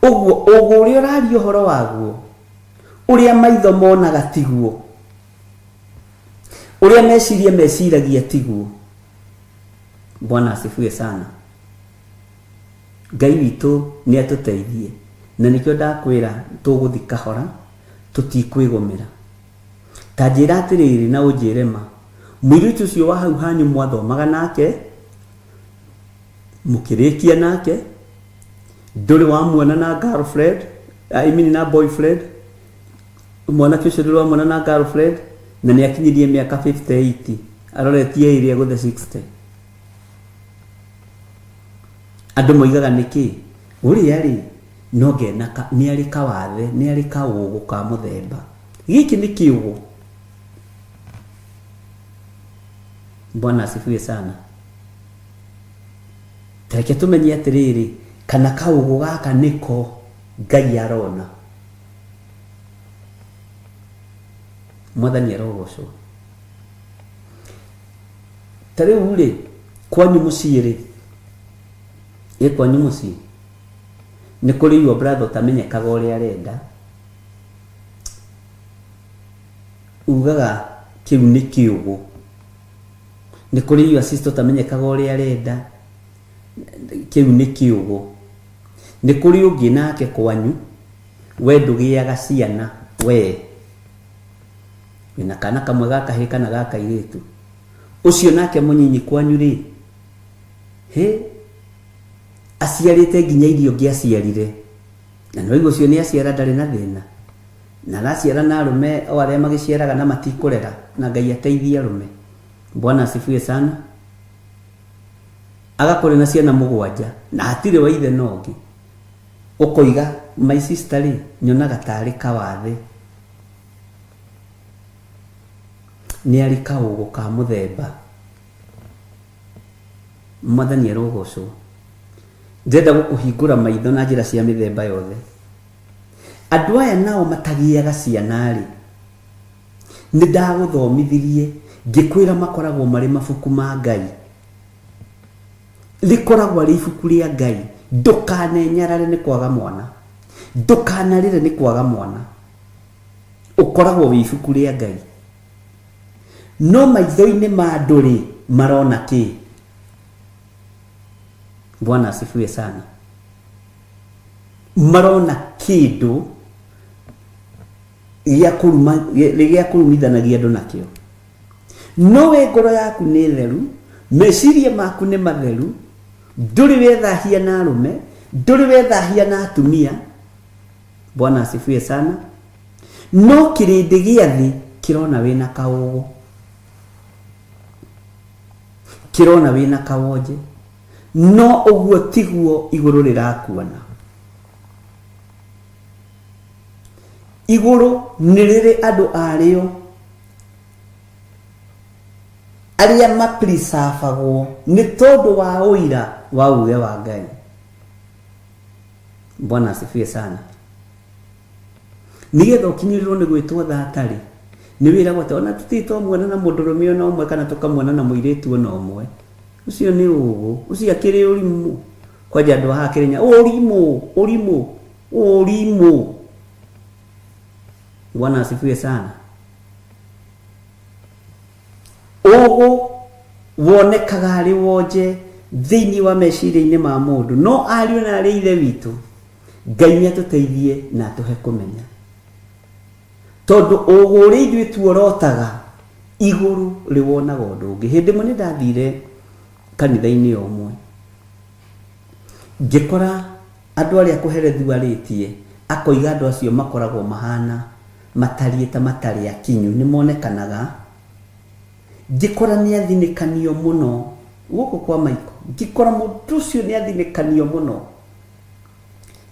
Ũguo ũgũ ũrĩa ũraria ũhoro waguo, ũrĩa maitho monaga tiguo, ũrĩa meciragia tiguo. Bwana asifiwe sana. Ngai witũ nĩ atũteithie, na nĩkĩo ndakwĩra tũgũthiĩ kahora, tũtikwĩgomera. Ta njĩra atĩrĩrĩ na ũnjĩre ma, mũirĩtu ũcio wa hau hanyu mwathomaga nake, mũkĩrĩkia nake, ndũrĩ wamuona na girlfriend, na boyfriend, mwanake ũcio ndũrĩ wamuona na girlfriend, na nĩ akinyirie mĩaka 58, aroretie ĩrĩa gũthe 60. Andũ moigaga nĩkĩ? Ũrĩa rĩ, no ngenaka nĩ arĩ kawathe, nĩ arĩ kaũgũ ka mũthemba. Gĩkĩ nĩ kĩũgũ. Bwana asifiwe sana. Tareke tumenye atĩrĩrĩ, kana kaũgũ gaka nĩko Ngai arona. Mwathani arogocwo. Tarĩu rĩ, kwanyu mũciĩ rĩ, kwanyu mũciĩ nĩ kũrĩ your brother ũtamenyekaga ũrĩa arenda, ugaga kĩu nĩ kĩũgũ. Nĩ kũrĩ your sister ũtamenyekaga ũrĩa arenda, kĩu nĩ kĩũgũ. Nĩ kũrĩ ũngĩ nake kwanyu we ndũgĩaga ciana, we wĩna kana kamwe ga kahĩĩ kana ga kairĩtu, ũcio nake mũnyinyi kwanyu rĩ, aciarĩte nginya irio ngĩaciarire, na no igo cio ni aciara ndari na thina na raciara na arume o aria magiciaraga na matikurera na Ngai ateithia arume. Bwana asifiwe sana. Agakore na ciana mugwanja na hatire wa ithe nongi ukoiga my sister ri nyonaga tari kawathe ni ari kaugo ka muthemba. Mwathani arogocwo. Ndenda gukuhingura maitho na njira cia mithemba yothe. Andu aya nao matagiaga ciana ri ni ndaguthomithirie ngikwira makoragwo mari mabuku ma Ngai. Likoragwo ari ibuku ria Ngai. Ndukanenyarare ni kwaga mwana, ndukanarire ni kwaga mwana. Ukoragwo wi ibuku ria Ngai. No maitho-ini ma andu ri marona ki? Bwana asifiwe sana. Marona kindu gĩa kũrumithanagia andu nakio. No we ngoro yaku ni theru, meciria maku ni matheru, nduri wethahia na arume, nduri wethahia na atumia. Bwana asifiwe sana. No kirindi gia thi kirona wina kaugo, kirona wina kawoje. No uguo tiguo iguru rirakuona. Iguru ni riri andu ario aria maprisafagwo ni tondu wa uira wa uge wa Ngai. Bwana asifiwe sana. Nigetha ukinyirirwo ni gwitwo thatari ni wira gwate ona tutito mwana na mundurume ona umwe kana tukamwana na muiritu ona umwe. Ucio ni ugu ucio akiri urimu kwa jandu ha Kenya. Urimu. Bwana asifiwe sana. Ugu wonekaga ari woje thiini wa meciria-ini ma mundu. No ariu na ari ithe witu Ngai atuteithie na atuhe kumenya. Tondu ugu uri ithuĩ tuorotaga iguru riwonaga undu ungi. Hindi mwe ndathire kanitha-ini omwe ngikora andu aria kuherethu aritie akoiga andu acio makoragwo mahana matarieta matari akinyu ni monekanaga. Ngikora ni athinikanio muno guku kwa maiko. Ngikora mundu ucio ni athinikanio muno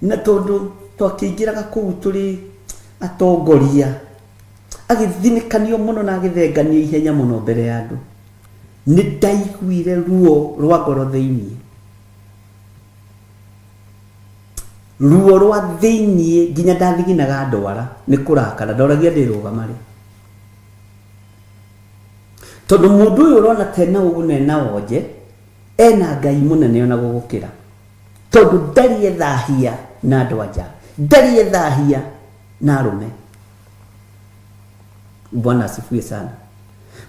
na tondu twakiingiraga kuu turi atongoria agithinikanio muno na agithenganio ihenya muno mbere ya andu. Ni ndaiguire ruo rwa ngoro thiini, ruo rwa thiini nginya ndathiginaga ndwara ni kurakara ndoragia ndirugamari. Tondu mundu uyu urona tena ugune na woje ena Ngai munene ona gugukira. Tondu ndari ethahia na andu anja, ndari ethahia na arume. Bwana asifiwe sana.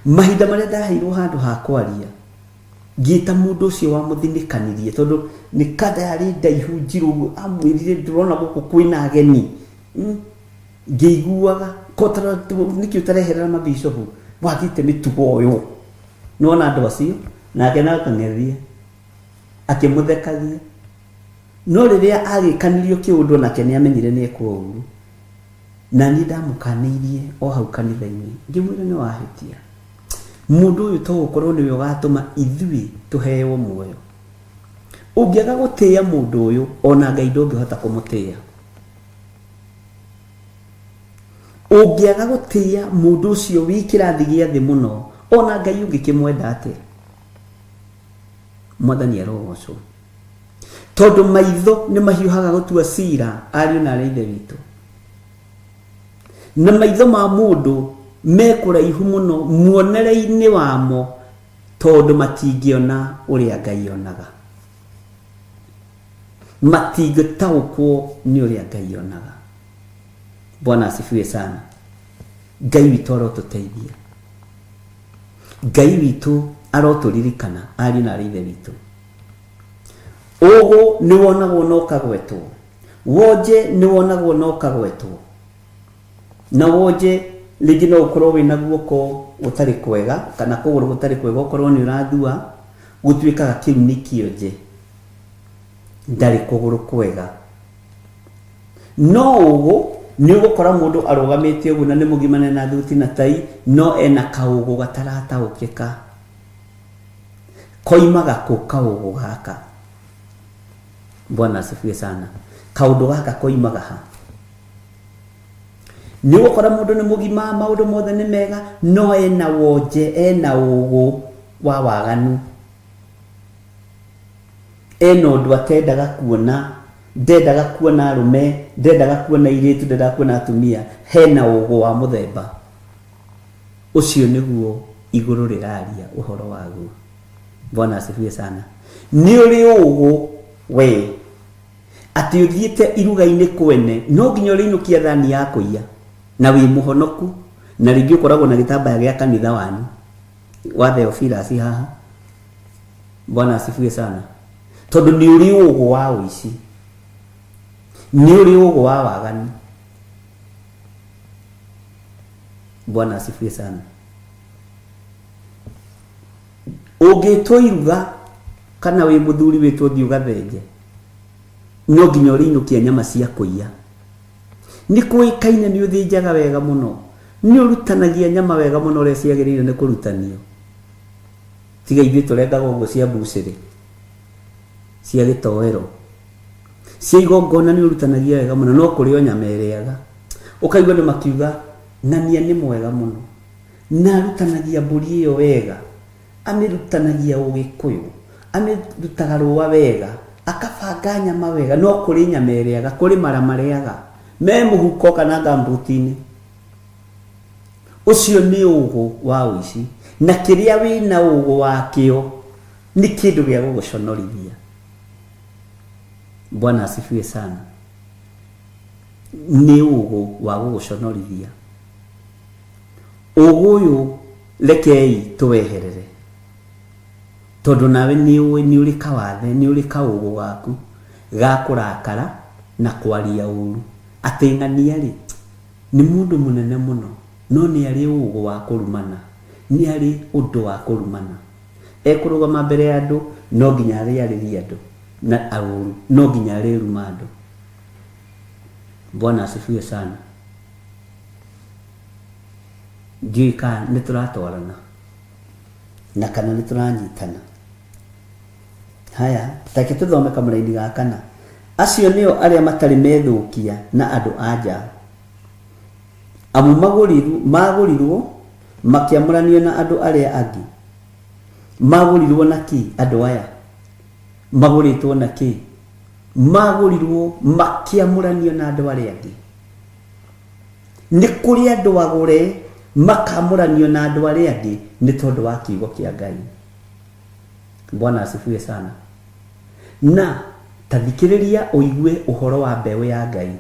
Mahinda maria ndaheirwo handu ha kwaria ngita mundu ucio wa muthinikanirie tondu ni kada yari ndaihu njiru amwirire ndurona guku kwina ageni. Ngeiguaga kotara niki utareherera mabishopu wagite mitugo uyu nona andu acio nake nakang'ethia akimuthekagia. No riria agikanirio kiundu nake ni amenyire ni ekwo uru na ni ndamukanirie o hau kanitha-ini ngimwira ni wahitia. Mundu uyu to gukorwo niwe ugatuma ithui tuheo muoyo. Ungiaga gutia mundu uyu ona Ngai ndungihota kumutia. Ungiaga gutia mundu ucio wikirathi gia thi muno ona Ngai ungikimwenda atia. Mwathani arogocwo. Tondu maitho ni mahiuhaga gutua cira ariu na ithe witu. Na maitho ma mundu mekuraihu muno muonere-ini wamo tondu matingiona uria Ngai onaga. Matingitaukwo ni uria Ngai onaga. Bwana asifiwe sana. Ngai witu arotuteithia. Ngai witu aroturirikana ari na ithe witu. Ugu ni wonagwo no kagwetwo, woje ni wonagwo no kagwetwo. Na woje rĩngĩ no ũkorwo wĩna guoko gũtarĩ kwega kana kũgũrũ gũtarĩ kwega ũkorwo nĩ ũrathua gũtuĩkaga kĩu nĩ kĩonje ndarĩ kũgũrũ kwega. no ugu ni ugukora mundu arugamite ugu na ni mugimane na thuti na tai no ena kaugu gatarataukika koimaga ku kaugu gaka. Bwana asifiwe sana. Kaundu gaka koimaga ha? Ni ugukora mundu ni mugima maundu mothe ni mega no ena wonje ena ugu wa waganu eno ndu atendaga kuona ndendaga kuona arume ndendaga kuona iritu ndendaga kuona atumia hena ugu wa muthemba ucio niguo iguru riraria uhoro waguo. Bwana asifiwe sana. Ni uri ugu we ati uthiite iruga-ini kwene no nginya uriinukia thani ya kuiya na wi muhonoku na ringi ukoragwo na gitambaya gia kanitha wanu wa Theophilus haha. Bwana asifiwe sana. Tondu ni uri ugu wa uici ni uri ugu wa wagani. Bwana asifiwe sana. Ungitwo iruga kana wi muthuri witwo thiuga thenje no nginya uriinukia nyama cia kuiya. Ni kuikaine ni uthinjaga wega muno ni urutanagia nyama wega muno ria ciagirire ni kurutanio. Tiga ithuĩ tũrengaga ũguo cia mbucĩrĩ cia gĩtoero cia igongona nĩ ũrutanagia wega mũno no kũrĩ o nyama ĩrĩaga ũkaigua nĩ makiuga ng'ania nĩ mwega mũno na arutanagia mbũri ĩyo wega amĩrutanagia ũgĩkũyũ amĩrutaga rũa wega akabanga nyama wega no kũrĩ nyama ĩrĩaga kũrĩ mara marĩaga me mũhuko kana gambuti-inĩ. Ucio nĩ ũgũ wa ũici na kiria wina ugu wakio ni kindu gya guguconorithia. Bwana asifiwe sana. Ni ugu wa guguconorithia. Ugu uyu rekei tuweherere tondu nawe ni uri kawathe ni uri kaugu gaku ga kurakara na kwaria uru ateng'ania ri ni mundu munene muno no ni ari ugu wa kurumana ni ari undu wa kurumana ekurugama mbere ya andu no nginya ariariria andu na auru no nginya ariruma andu. Bwana asifiwe sana. Jika ni turatwarana na kana ni turanyitana. Haya take tuthome kamuraini ga kana. Acio nio aria matari methukia na andu anja amu magurirwo makiamuranio na andu aria angi. Magurirwo na ki andu aya maguritwo na ki magurirwo makiamuranio na andu aria angi. Ni kuri andu agure makamuranio na andu aria angi ni tondu wa kiugo kia Ngai. Bwana asifiwe sana. Na tathikiriria uigue uhoro wa mbeũ ya Ngai.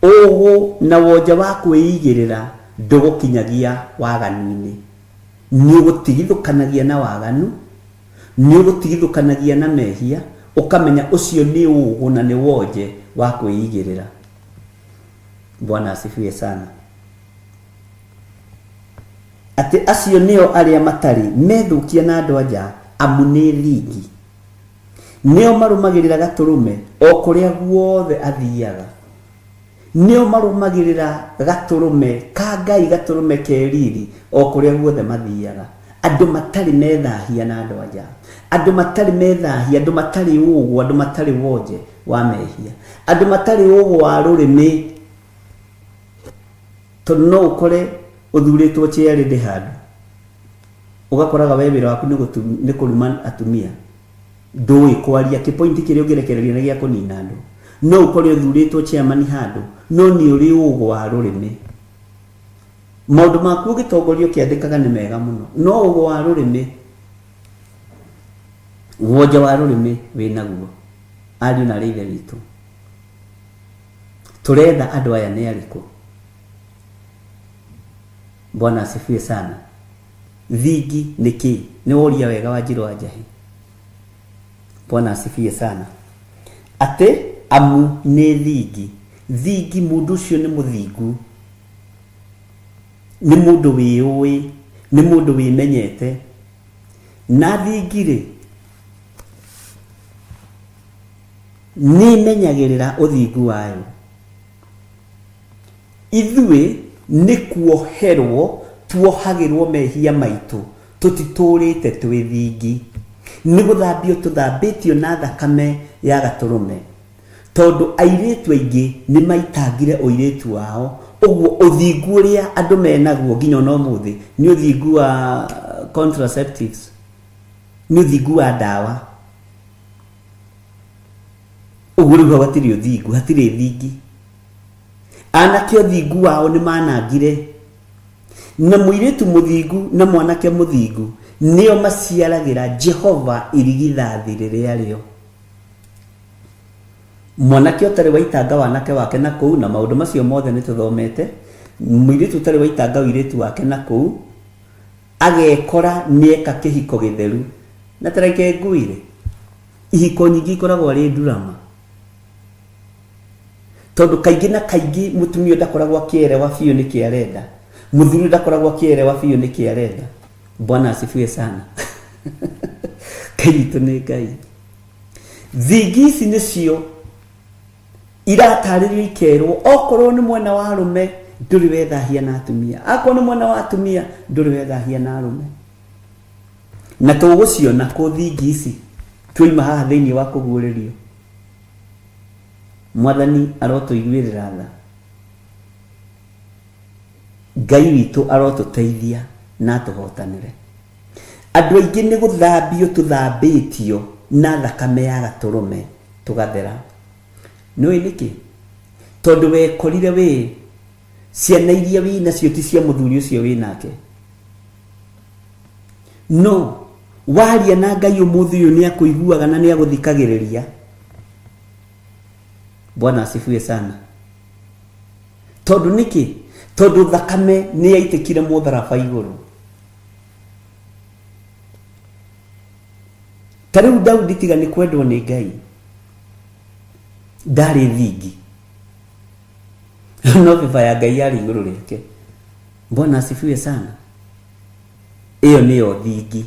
Ugu na wonja wa kwĩigĩrĩra ndugukinyagia waganu-inĩ. Ni ugutigithukanagia na waganu, ni ugutigithukanagia na mehia, ukamenya ucio ni ugu na ni wonje wa kwĩigĩrĩra. Bwana asifiwe sana. Ati acio nio aria matari methukia na andu anja amu ni thingi. Nio marumagirira gaturume o kuria guothe athiaga. Nio marumagirira gaturume ka Ngai gaturume keriri o kuria guothe mathiaga. Andu matari methahia na andu anja. Andu matari methahia, andu matari ugu, andu matari wonje wa mehia. Andu matari ugu wa rurimi. Tondu no ukore uthuritwo ciari ndi handu ugakoraga we wira waku ni kuruma atumia ndui kwaria kipointi kiria ungirekereria na gia kunina andu no ukore uthuritwo chairman handu no ni uri ugu wa rurimi. Maundu maku gitongorio kiandikaga ni mega muno no ugu wa rurimi woja wa rurimi winaguo ari na riithe witu turenda andu aya ni ariku. Bwana asifiwe sana. Thigi niki ni woria wega wa Njirũ wa Njahi. Bwana asifiwe sana. Ate amu ni thigi. Thigi mundu ucio ni muthingu. Ni mundu wiui, ni mundu wimenyete. Na thigire ni menyagirira uthingu wayo. Ithuĩ nĩ kuoherwo tuohagĩrwo mehia maitũ tutitũrĩte twĩ thingi, nĩ gũthambio tũthambĩtio na thakame ya Gatũrũme, tondũ airĩtu aingĩ nĩ maitangire ũirĩtu wao. Ũguo ũthingu ũrĩa andũ menaguo nginya no mũthĩ nĩ ũthingu wa contraceptives, nĩ ũthingu wa ndawa. Ũguo rĩu hatirĩ ũthingu, hatirĩ thingi. Anake ũthingu wao nĩ manangire, na mũirĩtu mũthingu na mwanake mũthingu nĩo maciaragĩra Jehova irigithathi rĩrĩa rĩo. Mwanake ũtarĩ waitanga wanake wake na kũu, na maũndũ macio mothe nĩ tũthomete. Mũirĩtu ũtarĩ waitanga ũirĩtu wake na kũu agekora nĩeka kĩhiko gĩtheru, na tareke nguire ihiko nyingĩ ikoragwo arĩ ndurama, tondũ kaingĩ na kaingĩ mũtumia ndakoragwo akĩerewa biũ nĩkĩ arenda, mũthuri ndakoragwo akĩerewa biũ nĩkĩ arenda. Bwana asifiwe sana. Kaitũ nĩ Ngai. Thingi ici nĩcio iratarĩrio ikerwo, okorwo nĩ mwena wa arũme ndũrĩ wethahia na atumia, akorwo nĩ mwena wa atumia ndũrĩ wethahia na arũme. Na tũgũciona kũ thingi ici twoima haha thĩinĩ wa kũguũrĩrio? Mwathani arotũiguĩrĩra tha, Ngai witũ arotũteithia na tũhotanĩre. Andũ aingĩ nĩ gũthambio tũthambĩtio na thakame ya Gatũrũme tũgathera. Nĩũĩ nĩkĩ? Tondũ wekorire wĩ ciana iria wĩnacio ti cia mũthuri ũcio wĩnake. No waria na Ngai ũmũthĩ ũyũ nĩ akũiguaga na nĩ agũthikagĩrĩria. Bwana asifiwe sana. Tondũ nĩkĩ? Tondũ thakame nĩ yaitĩkire mũtharaba igũrũ. Tarĩu Daudi tiga nĩ kwendwo nĩ Ngai, ndarĩ thingi, no baba ya Ngai yarĩ igũrũ rĩake. Bwana asifiwe sana. Ĩyo nĩyo thingi.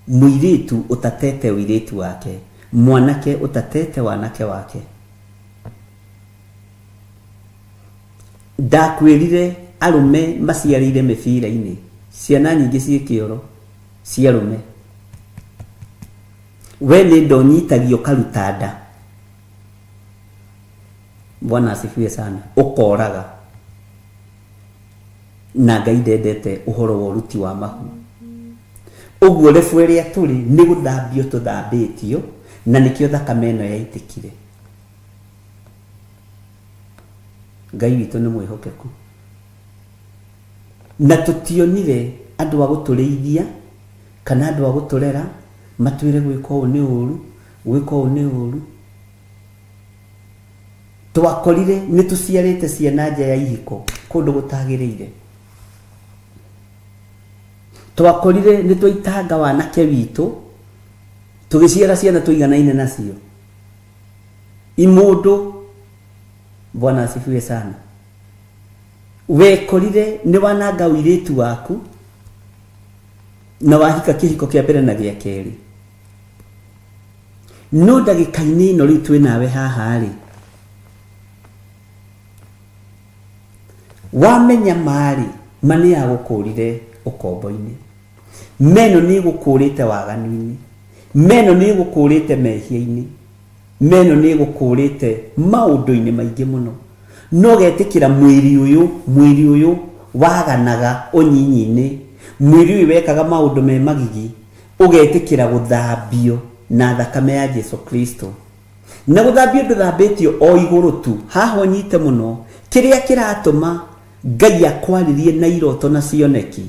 Mũirĩtu ũtatete ũirĩtu wake, mwanake ũtatete wanake wake. Ndakwĩrire arũme maciarĩire mĩbira-inĩ, ciana nyingĩ ciĩ kĩoro cia arũme. We nĩ ndonyitagio karuta nda. Bwana asifiwe sana. Ũkoraga. Na Ngai ndendete ũhoro wa ũruti wa mahu. Ũguo rebu ĩrĩa tũrĩ nĩ gũthambio tũthambĩtio, na nĩkĩo thakame ĩno yaitĩkire. Ngai witũ nĩ mwĩhokeku, na tũtionire andũ a gũtũrĩithia kana andũ a gũtũrera matwĩre gwĩka ũũ nĩ ũũru, gwĩka ũũ nĩ ũũru. Twakorire nĩ tũciarĩte ciana nja ya ihiko kũndũ gũtagĩrĩire. Twakorire nĩ twaitanga wanake witũ tũgĩciara ciana tũiganaine nacio. Imũndũ, Bwana asifiwe sana, wekorire nĩ wananga ũirĩtu waku na wahika kĩhiko kĩa mbere na gĩa kerĩ. No ndagĩka-inĩ ĩno rĩu twĩ nawe haha rĩ, wamenya marĩ mani ya gũkũrire ũkombo-inĩ, meno nĩ gũkũrĩte waganu-inĩ, meno nĩ gũkũrĩte mehia-inĩ, meno nĩ gũkũrĩte maũndũ-inĩ maingĩ mũno. No getĩkĩra mwĩrĩ ũyũ waganaga ũnyinyi-inĩ, mwĩrĩ ũyũ wekaga maũndũ me magigi, ũgetĩkĩra gũthambio na thakame ya Jesu Kristo. Na gũthambio ndũthambĩtio o igũrũ tu, haha ũnyite mũno kĩrĩa kĩratũma Ngai akwarĩrie na iroto na cioneki,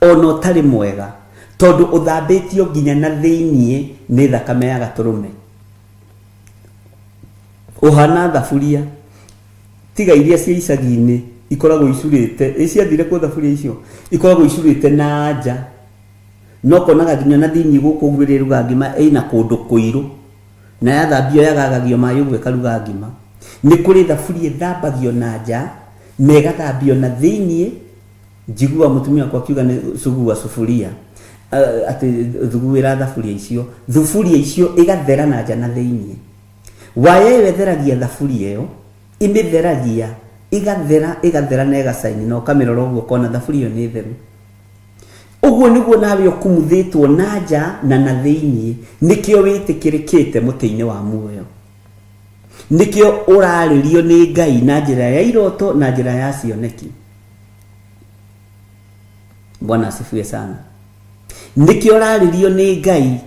ona ũtarĩ mwega, tondũ ũthambĩtio nginya na thĩiniĩ nĩ thakame ya Gatũrũme. Ũhana thaburia, tiga iria cia icagi-inĩ ikoragwo icurĩte, ciathire kwa thaburia icio ikoragwo icurĩte na nja, no konaga nginya na thĩiniĩ gũkũ ũguo ĩruga ngima ĩna kũndũ kũirũ, na yathambio yagagagio maĩ ũguo ĩkaruga ngima. Nĩ kũrĩ thaburia ĩthambagio na nja na ĩgathambio na thĩiniĩ. Njigua mũtumia wakwa akiuga nĩ sugua sufuria. ati thuguira thufuria icio igathera na nja na thiini. Waya wetheragia thafuria iyo imitheragia igathera na igacaini no kamirora uguo kona thafuria ni theru. Uguo niguo nawe ukumuthitwo na nja na na thiini, nikio witikirikite mutiini wa muoyo, nikio uraririo ni Ngai na njira ya iroto na njira ya cioneki. Bwana asifiwe sana. Nikio uraririo ni Ngai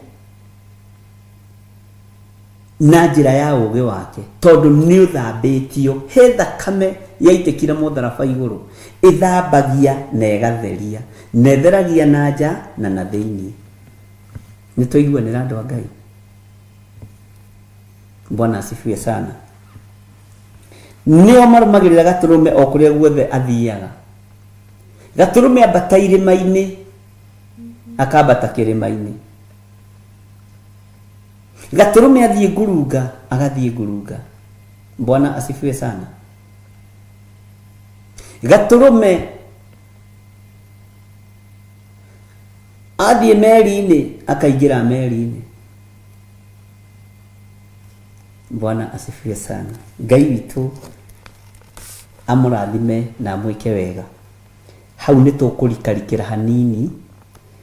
na njira ya uge wake, tondu ni uthambitio he thakame yaitikire mutharaba iguru, ithambagia na igatheria, netheragia na nja na na thiini. Nituigua ni andu a Ngai. Bwana asifiwe sana. Nio marumagirira Gaturume o kuria guothe athiaga. Gaturume ambata irima-ini akambata kirima-ini. Gaturume athie Ngurunga agathie Ngurunga. Bwana asifiwe sana. Gaturume athie meri-ini akaingira meri-ini. Bwana asifiwe sana. Ngai witu amurathime na amwike wega. Hau ni tukurikarikira hanini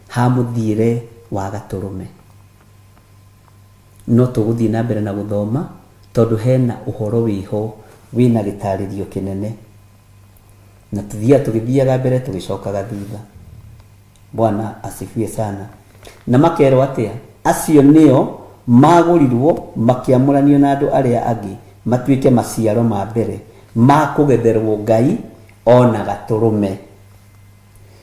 ha muthiire wa Gaturume. No tuguthie na mbere na guthoma tondu hena uhoro wiho wina gitaririo kinene, na tugithiaga mbere tugicokaga thutha. Bwana asifiwe sana. Na makero atia acio nio magurirwo makiamuranio na andu aria angi matuike maciaro ma mbere ma kugetherwo Ngai ona Gaturume.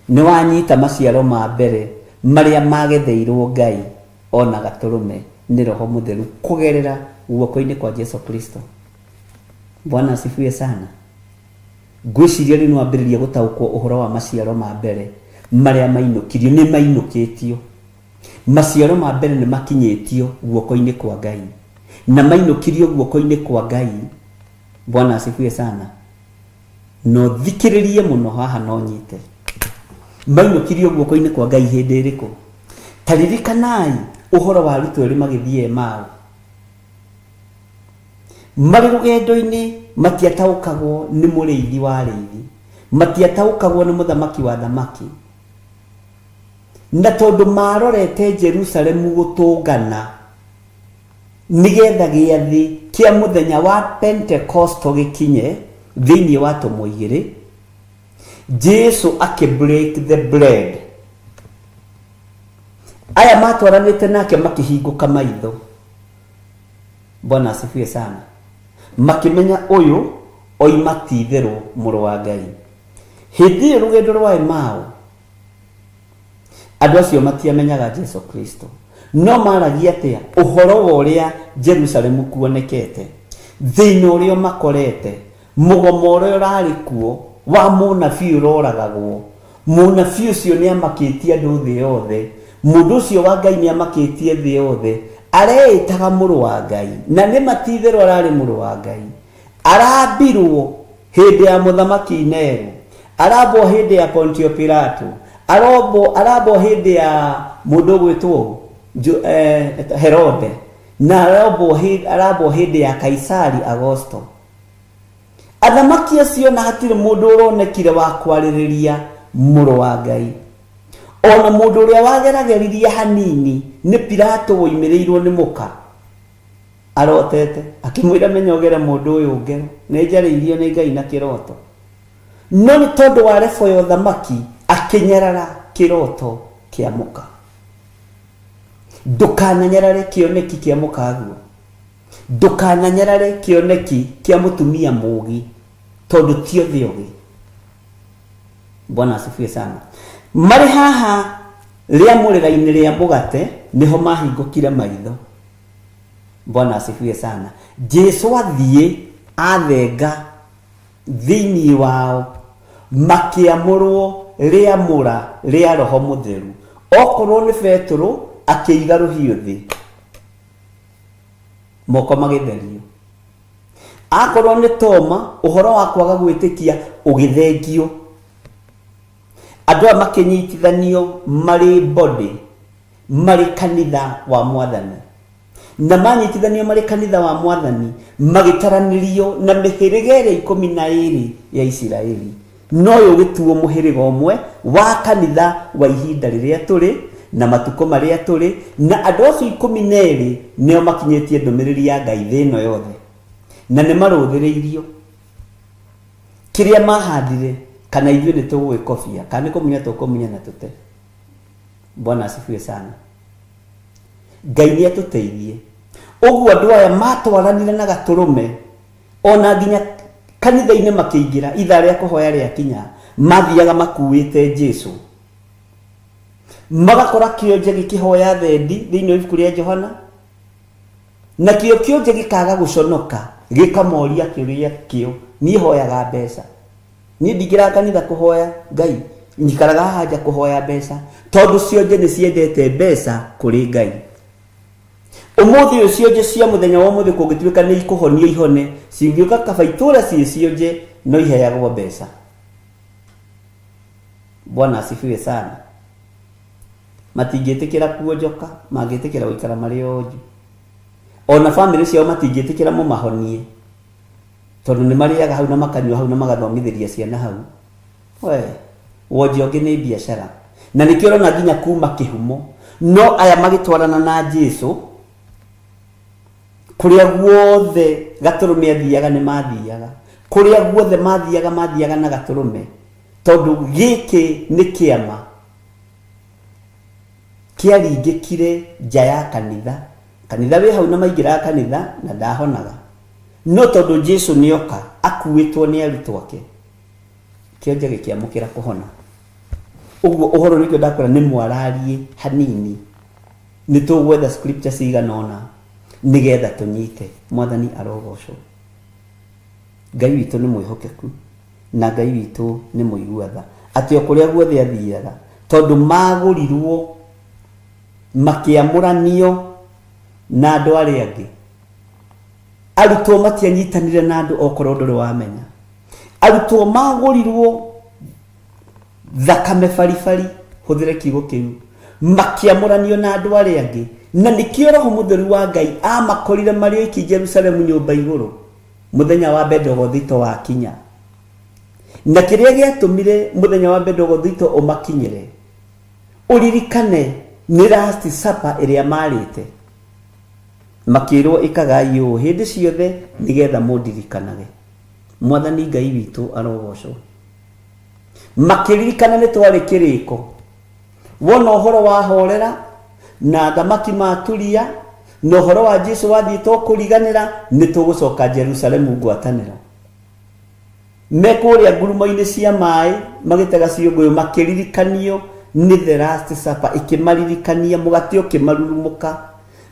Ni wanyita maciaro ma mbere maria magetheirwo Ngai ona Gaturume ni Roho Mutheru kugerera guoko-ini kwa Yesu Kristo. Bwana asifiwe sana. Ngwiciria ni nwambiriria gutaukwo uhoro wa maciaro ma mbere maria mainukirio ni mainukitio. Maciaro ma mbere ni makinyitio guoko-ini kwa Ngai na mainukirio guoko-ini kwa Ngai. Bwana asifiwe sana. No thikiririe muno haha no nyite. Mainukirio guoko-ini kwa Ngai hindi iriku? Taririkanai uhoro wa arutu eri magithie Emau. Mari rugendo-ini matiataukagwo ni muriithi wa ariithi, matiataukagwo ni muthamaki wa thamaki. Na tondu marorete Jerusalemu gutungana nigetha giathi kia muthenya wa Pentecost gikinye thiini wa tumuigiri, Jesu break the bread. Aya matwaranite nake makihinguka maitho. Bwana asifiwe sana. Makimenya uyu oima tithero muru wa Ngai. Hindi rugendo rwa Emau andu acio matiamenyaga Jesu Kristo, no maragia atia uhoro wa uria Jerusalemu kuonekete, thina uria makorete, mugomo uria urari kuo wa munabii uroragagwo. Munabii ucio ni amakitie andu thi yothe, mundu ucio wa Ngai ni amakitie thi yothe, areitaga muru wa Ngai na ni matithero arari muru wa Ngai. Arambirwo hindi ya muthamaki Nero, arabo hindi ya Pontio Pilato, arabo hindi ya mundu gwitwo Herode, na arabo hindi ya Kaisari Augusto. Athamaki acio na hatire mundu uronekire wa kwaririria muru wa Ngai. Ona mundu uria wagerageriria hanini ni Pilato woimirirwo ni muka arotete akimwira menyogere mundu uyu ngero ni njariirio ni Ngai na kiroto. No ni tondu wa refo ya thamaki akinyerara kiroto kia muka. Ndukananyerare kioneki kia muka aguo, ndukananyerare kioneki kia mutumia mugi tondu tio thiogi. Bwana asifiwe sana. Mari haha ria murira-ini ria mugate niho mahingukire maitho. Bwana asifiwe sana. Jesu athie athenga thiini wao makiamurwo riamura ria Roho Mutheru. Okorwo ni Petro akiiga ruhiu thi, moko magitherio. Akorwo ni Toma uhoro wa kwaga gwitikia ugithengio. Andu makinyitithanio mari body marĩ kanitha wa Mwathani, na manyitithanio marĩ kanitha wa Mwathani, magĩtaranĩrio na mĩhĩrĩga ĩrĩa 12 ya Isiraeli, no ũgĩtuo mũhĩrĩga ũmwe wa kanitha wa ihinda rĩrĩa tũrĩ na matukũ marĩa tũrĩ, na andũ acio 12 nĩo makinyĩtie ndũmĩrĩri ya Ngai thĩ ĩno yothe, na nĩ marũthĩrĩirio kĩrĩa mahandire, kana ithuĩ nĩ tũgũgĩkobia, kana nĩ kũmunya tũkũmunya na tũte. Bwana asifiwe sana. Ngai nĩ atũteithie. Ũguo andũ aya matwaranire na Gatũrũme, ona nginya kanitha-inĩ makĩingĩra, ithaa rĩa kũhoya rĩa kinya, mathiaga makuĩte Jesũ, magakora kĩonje gĩkĩhoya thendi thĩinĩ wa ibuku rĩa Johana, na kĩonje gĩkaga gũconoka, gĩkamoria kĩũria kĩo, niĩ hoyaga mbeca, niĩ ndingĩra kanitha kũhoya Ngai, njikaraga haha nja kũhoya mbeca, tondũ cionje nĩ ciendete mbeca kũrĩ Ngai. Ũmũthĩ ũyũ cionje cia mũthenya wa ũmũthĩ kũngĩtuĩka nĩ ikũhonio ihone, cingĩũka kaba itũũra cionje no iheagwo mbeca. Bwana asifiwe sana. Matingĩtĩkĩra kuonjoka, mangĩtĩkĩra gũikara marĩ onju. Ona bamĩrĩ ciao matingĩtĩkĩra mũmahonie, tondũ nĩ marĩaga hau na makanyua hau na magathomithĩria ciana hau. Wonje ũngĩ nĩ biacara, na nĩkĩo ũrona nginya kuma kĩhumo. No aya magĩtwarana na Jesũ, kũrĩa guothe Gatũrũme athiaga nĩ mathiaga, kũrĩa guothe mathiaga na Gatũrũme, tondũ gĩkĩ nĩ kĩama kĩaringĩkire nja ya kanitha. Kanitha wĩ hau na maingĩraga kanitha na ndahonaga, no tondũ Jesũ nĩoka akuĩtwo nĩ arutwo ake, kĩonje gĩkĩamũkĩra kũhona. Ũguo ũhoro nĩkĩo ndakwĩra nĩ mwararie hanini, nĩ tũgwetha scripture cigana ona nĩgetha tũnyite. Mwathani arogocwo. Ngai witũ nĩ mwĩhokeku, na Ngai witũ nĩ mũigua tha, atĩ o kũrĩa guothe athiaga, tondũ magũrirwo makĩamũranio na andũ arĩa angĩ. Arutwo matianyitanire na andũ okorwo ndũrĩ wamenya. Arutwo magũrirwo thakame baribari, hũthĩre kiugo kĩu, makĩamũranio na andũ arĩa angĩ, na nĩkĩo Roho Mũtheru wa Ngai amakorire marĩ oiki Jerusalemu nyũmba igũrũ mũthenya wa Bendegothito wa kinya. Na kĩrĩa gĩatũmire mũthenya wa Bendegothito ũmakinyĩre, ũririkane nĩ last supper ĩrĩa marĩte, makĩrwo ĩkagai ũũ hĩndĩ ciothe nĩgetha mũndirikanage. Mwathani Ngai witũ arogocwo. Makĩririkana nĩ twarĩ kĩrĩko, wona ũhoro wa horera na thamaki maturia, na ũhoro wa Jesũ wathiĩtwo kũriganĩra, nĩ tũgũcoka Jerusalemu ngwatanĩro. Mekũrĩa ngurumo-inĩ cia maĩ magĩtega ciũngũyũ, makĩririkanio nĩ the last supper, ĩkĩmaririkania mũgate ũkĩmarurumũka,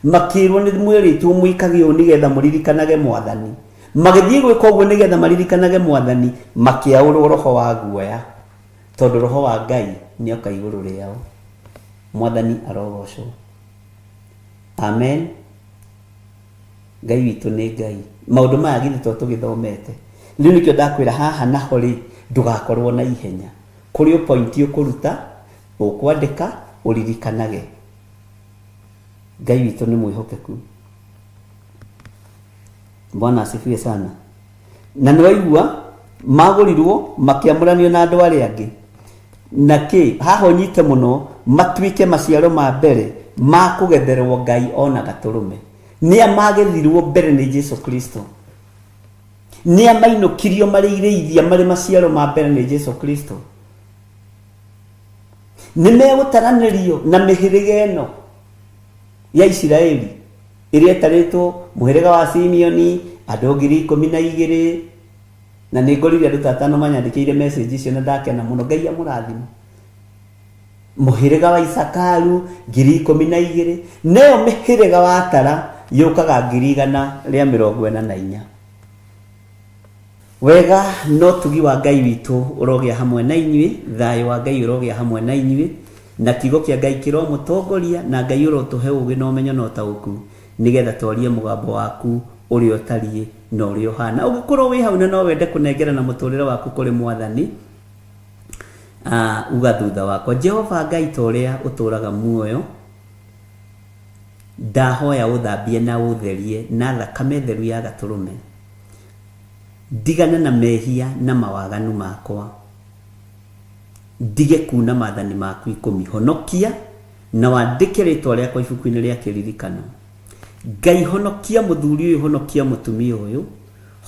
makĩrwo nĩ mwĩrĩtwo mwĩkage ũũ nĩgetha mũririkanage Mwathani. Magĩthiĩ gwĩka ũguo nĩgetha maririkanage Mwathani, makĩaũrwo roho wa guoya, tondũ roho wa Ngai nĩoka igũrũ rĩao. Mwathani arogocwo. Amen. Ngai witũ nĩ Ngai. Maũndũ maya githĩ to tũgĩthomete. Rĩu nĩkĩo ndakwĩra haha naho rĩ, ndũgakorwo na ihenya. Kũrĩ point ũkũruta, ũkwandĩka, ũririkanage. Ngai witũ nĩ mwĩhokeku. Bwana asifiwe sana. Na nĩwaigua magũrirwo makĩamũranio na andũ arĩa angĩ. Na kĩ haha ũnyite mũno, matuĩke maciaro ma mbere ma kũgetherwo Ngai ona Gatũrũme. Nĩa magethirwo mbere nĩ Jesũ Kristo. Nĩa mainũkirio marĩ irĩithia marĩ maciaro ma mbere nĩ Jesũ Kristo. Nĩ megũtaranĩrio na mĩhĩrĩga ĩno ya Isiraeli ĩrĩa ĩtarĩtwo mũhĩrĩga wa Simeoni, andũ 12,000, na nĩ ngorire andũ 5 manyandĩkĩire message icio na ndakena mũno. Ngai amũrathime. Mũhĩrĩga wa Isakaru 12,000, nayo mĩhĩrĩga wa Tara yũkaga 144. Wega no tugi wa Ngai witũ ũrogĩa hamwe na inyuĩ, thayũ wa Ngai ũrogĩa hamwe na inyuĩ, na kiugo kĩa Ngai kĩromũtongoria, na Ngai ũrotũhe ũgĩ na ũmenyo na ũtaũku, nĩgetha twarie mũgambo waku ũrĩa ũtariĩ na ũrĩa ũhana. Ũngĩkorwo wĩ hau na no wende kũnengerana mũtũrĩre waku kũrĩ Mwathani, uga thutha wakwa. Jehova Ngai ta ũrĩa ũtũraga muoyo, ndahoya uthambie na utherie na thakame theru ya Gaturume, ndigane na mehia na mawaganu makwa, ndige kuna maathani maku 10, honokia na wandike ritwa riakwa ibuku-ini ria kiririkano. Ngai, honokia muthuri uyu, honokia mutumia uyu,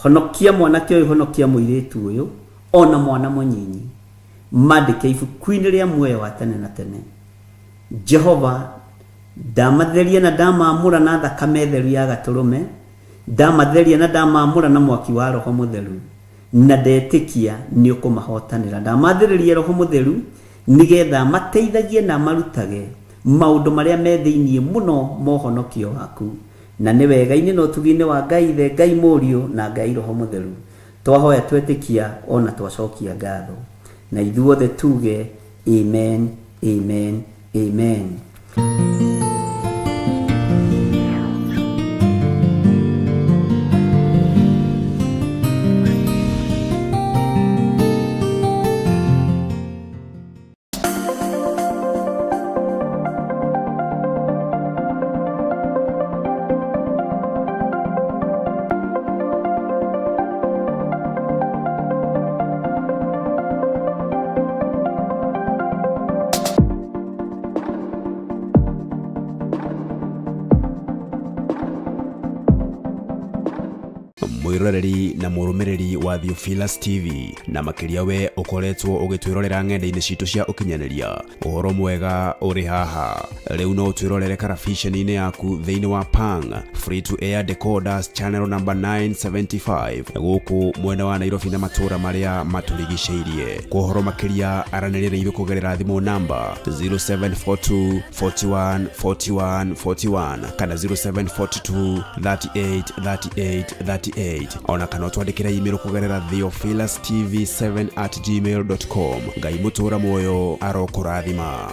honokia mwanake uyu, honokia muiritu uyu, ona mwana munyinyi, mandike ibuku-ini ria muoyo wa tene na tene. Jehova, ndamatheria na ndamamura na thakame theru ya Gaturume, ndamatheria na ndamamura na mwaki wa Roho Mutheru, na ndetikia ni ukumahotanira. Ndamatheririe Roho Mutheru nigetha mateithagie na marutage maundu maria me thiini muno mohonokio waku. Na ni wega-ini no tugi-ini wa Ngai the Ngai Mũriũ na Ngai Roho Mutheru, twahoya twetikia ona twacokia ngatho, na ithuothe tuge amen, amen, amen. mwiroreri na murumiriri wa Theophilus TV na makiria we ukoretwo ugitwirorera ng'enda-ini citu cia ukinyaniria. Uhoro mwega uri haha. Riu no twirorere karabiceni-ini yaku thiini wa Pang free to air decoders channel number 975 guku mwena wa Nairobi na matura maria maturigiceirie. Kuhoro makiria aranirire ithu kugerera thimu namba 0742 41 41 41 kana 0742 38 38 38 ona kana twandikira email kugerera theophilustv7@gmail.com. Ngai mutura moyo arokurathima.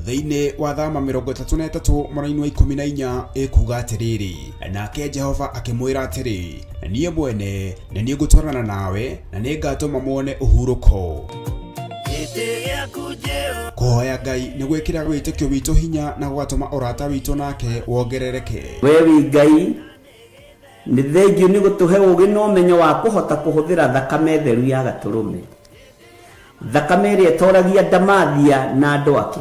Thiini wa thama 33 mweri wa 14 ikuga atiriri, nake Jehova akimwira atiri, nie mwene na nie gutwarana nawe na nie ngatuma muone uhuruko. Kuhoya Ngai ni gwikira witikio witu hinya na gwatuma urata witu nake wongerereke. Wewe Ngai ni thengiu ni gutuhe ugi no menyo wa kuhota kuhuthira thakame theru ya Gaturume, thakame ria toragia Damathia na andu ake,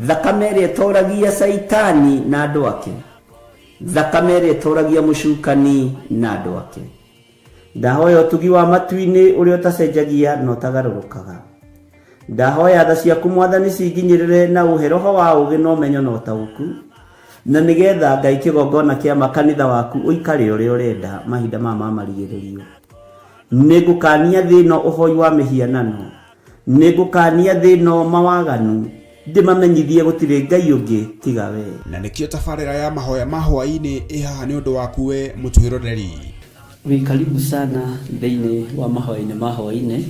thakame ria toragia Saitani na andu ake, thakame ria toragia mucukani na andu ake. Ndahoya utugi wa matu-ini uri utacenjagia no tagarurukaga. Ndahoya tha ciaku Mwathani cinginyirire na uhe roho wa ugi no menyo no tauku, na nigetha Ngai kigongona kia makanitha waku uikare uri urenda mahinda mama marigiririo. Nigukania thino uhoi wa mihianano, nigukania thino mawaganu, ndimamenyithie gutire Ngai ungi tiga we. Na nikio tabarira ya mahoya mahwa-ini ihaha ni undu waku we mutwiroreri. We karibu sana thiini wa mahoya-ini mahoya-ini,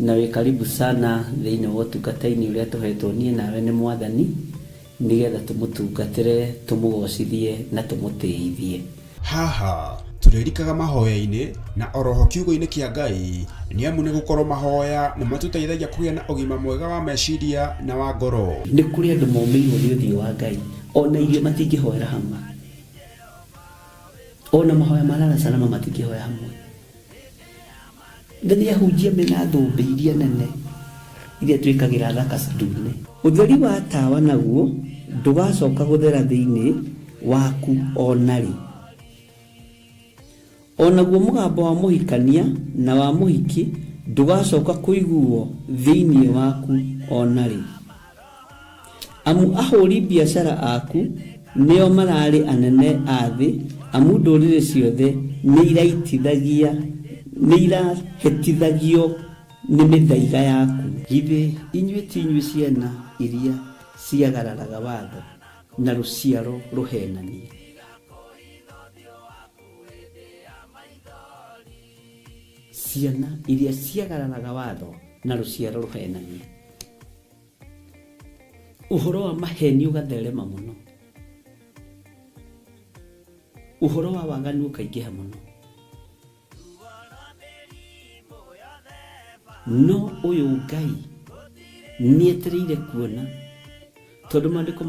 na we karibu sana thiini wa utungata-ini uria tuhetwo nie nawe ni Mwathani, nigetha tumutungatire, tumugocithie na tumutiithie. Haha turirikaga mahoya-ini na oroho kiugo-ini kia Ngai ni amu ni gukorwo mahoya ni matuteithagia kugia na ugima mwega wa meciria na wa ngoro. Ni kuri andu momeirwo ni uthio wa Ngai, ona irio matingihoera hamwe, ona mahoya malala salama matingihoya hamwe. Ngathia hunjia mena thumbi iria nene iria twikagira thaka ndune. Utheri wa tawa naguo ndugacoka guthera thiini waku onari. Onaguo mugambo wa muhikania na wa muhiki ndugacoka kuiguo thiini waku onari. Amu ahuri biashara aku nio marari anene athi, amu ndurire ciothe ni iraitithagia, ni irahetithagio ni mithaiga yaku. Githe inyue tinyue ciana iria ciagararaga watho na ruciaro ruhenanie. Ciana iria ciagararaga watho na ruciaro ruhenanie. Uhoro wa maheni ugatherema muno, uhoro wa waganu ukaingiha muno. no uyu Ngai nietereire kuona tondu mandiko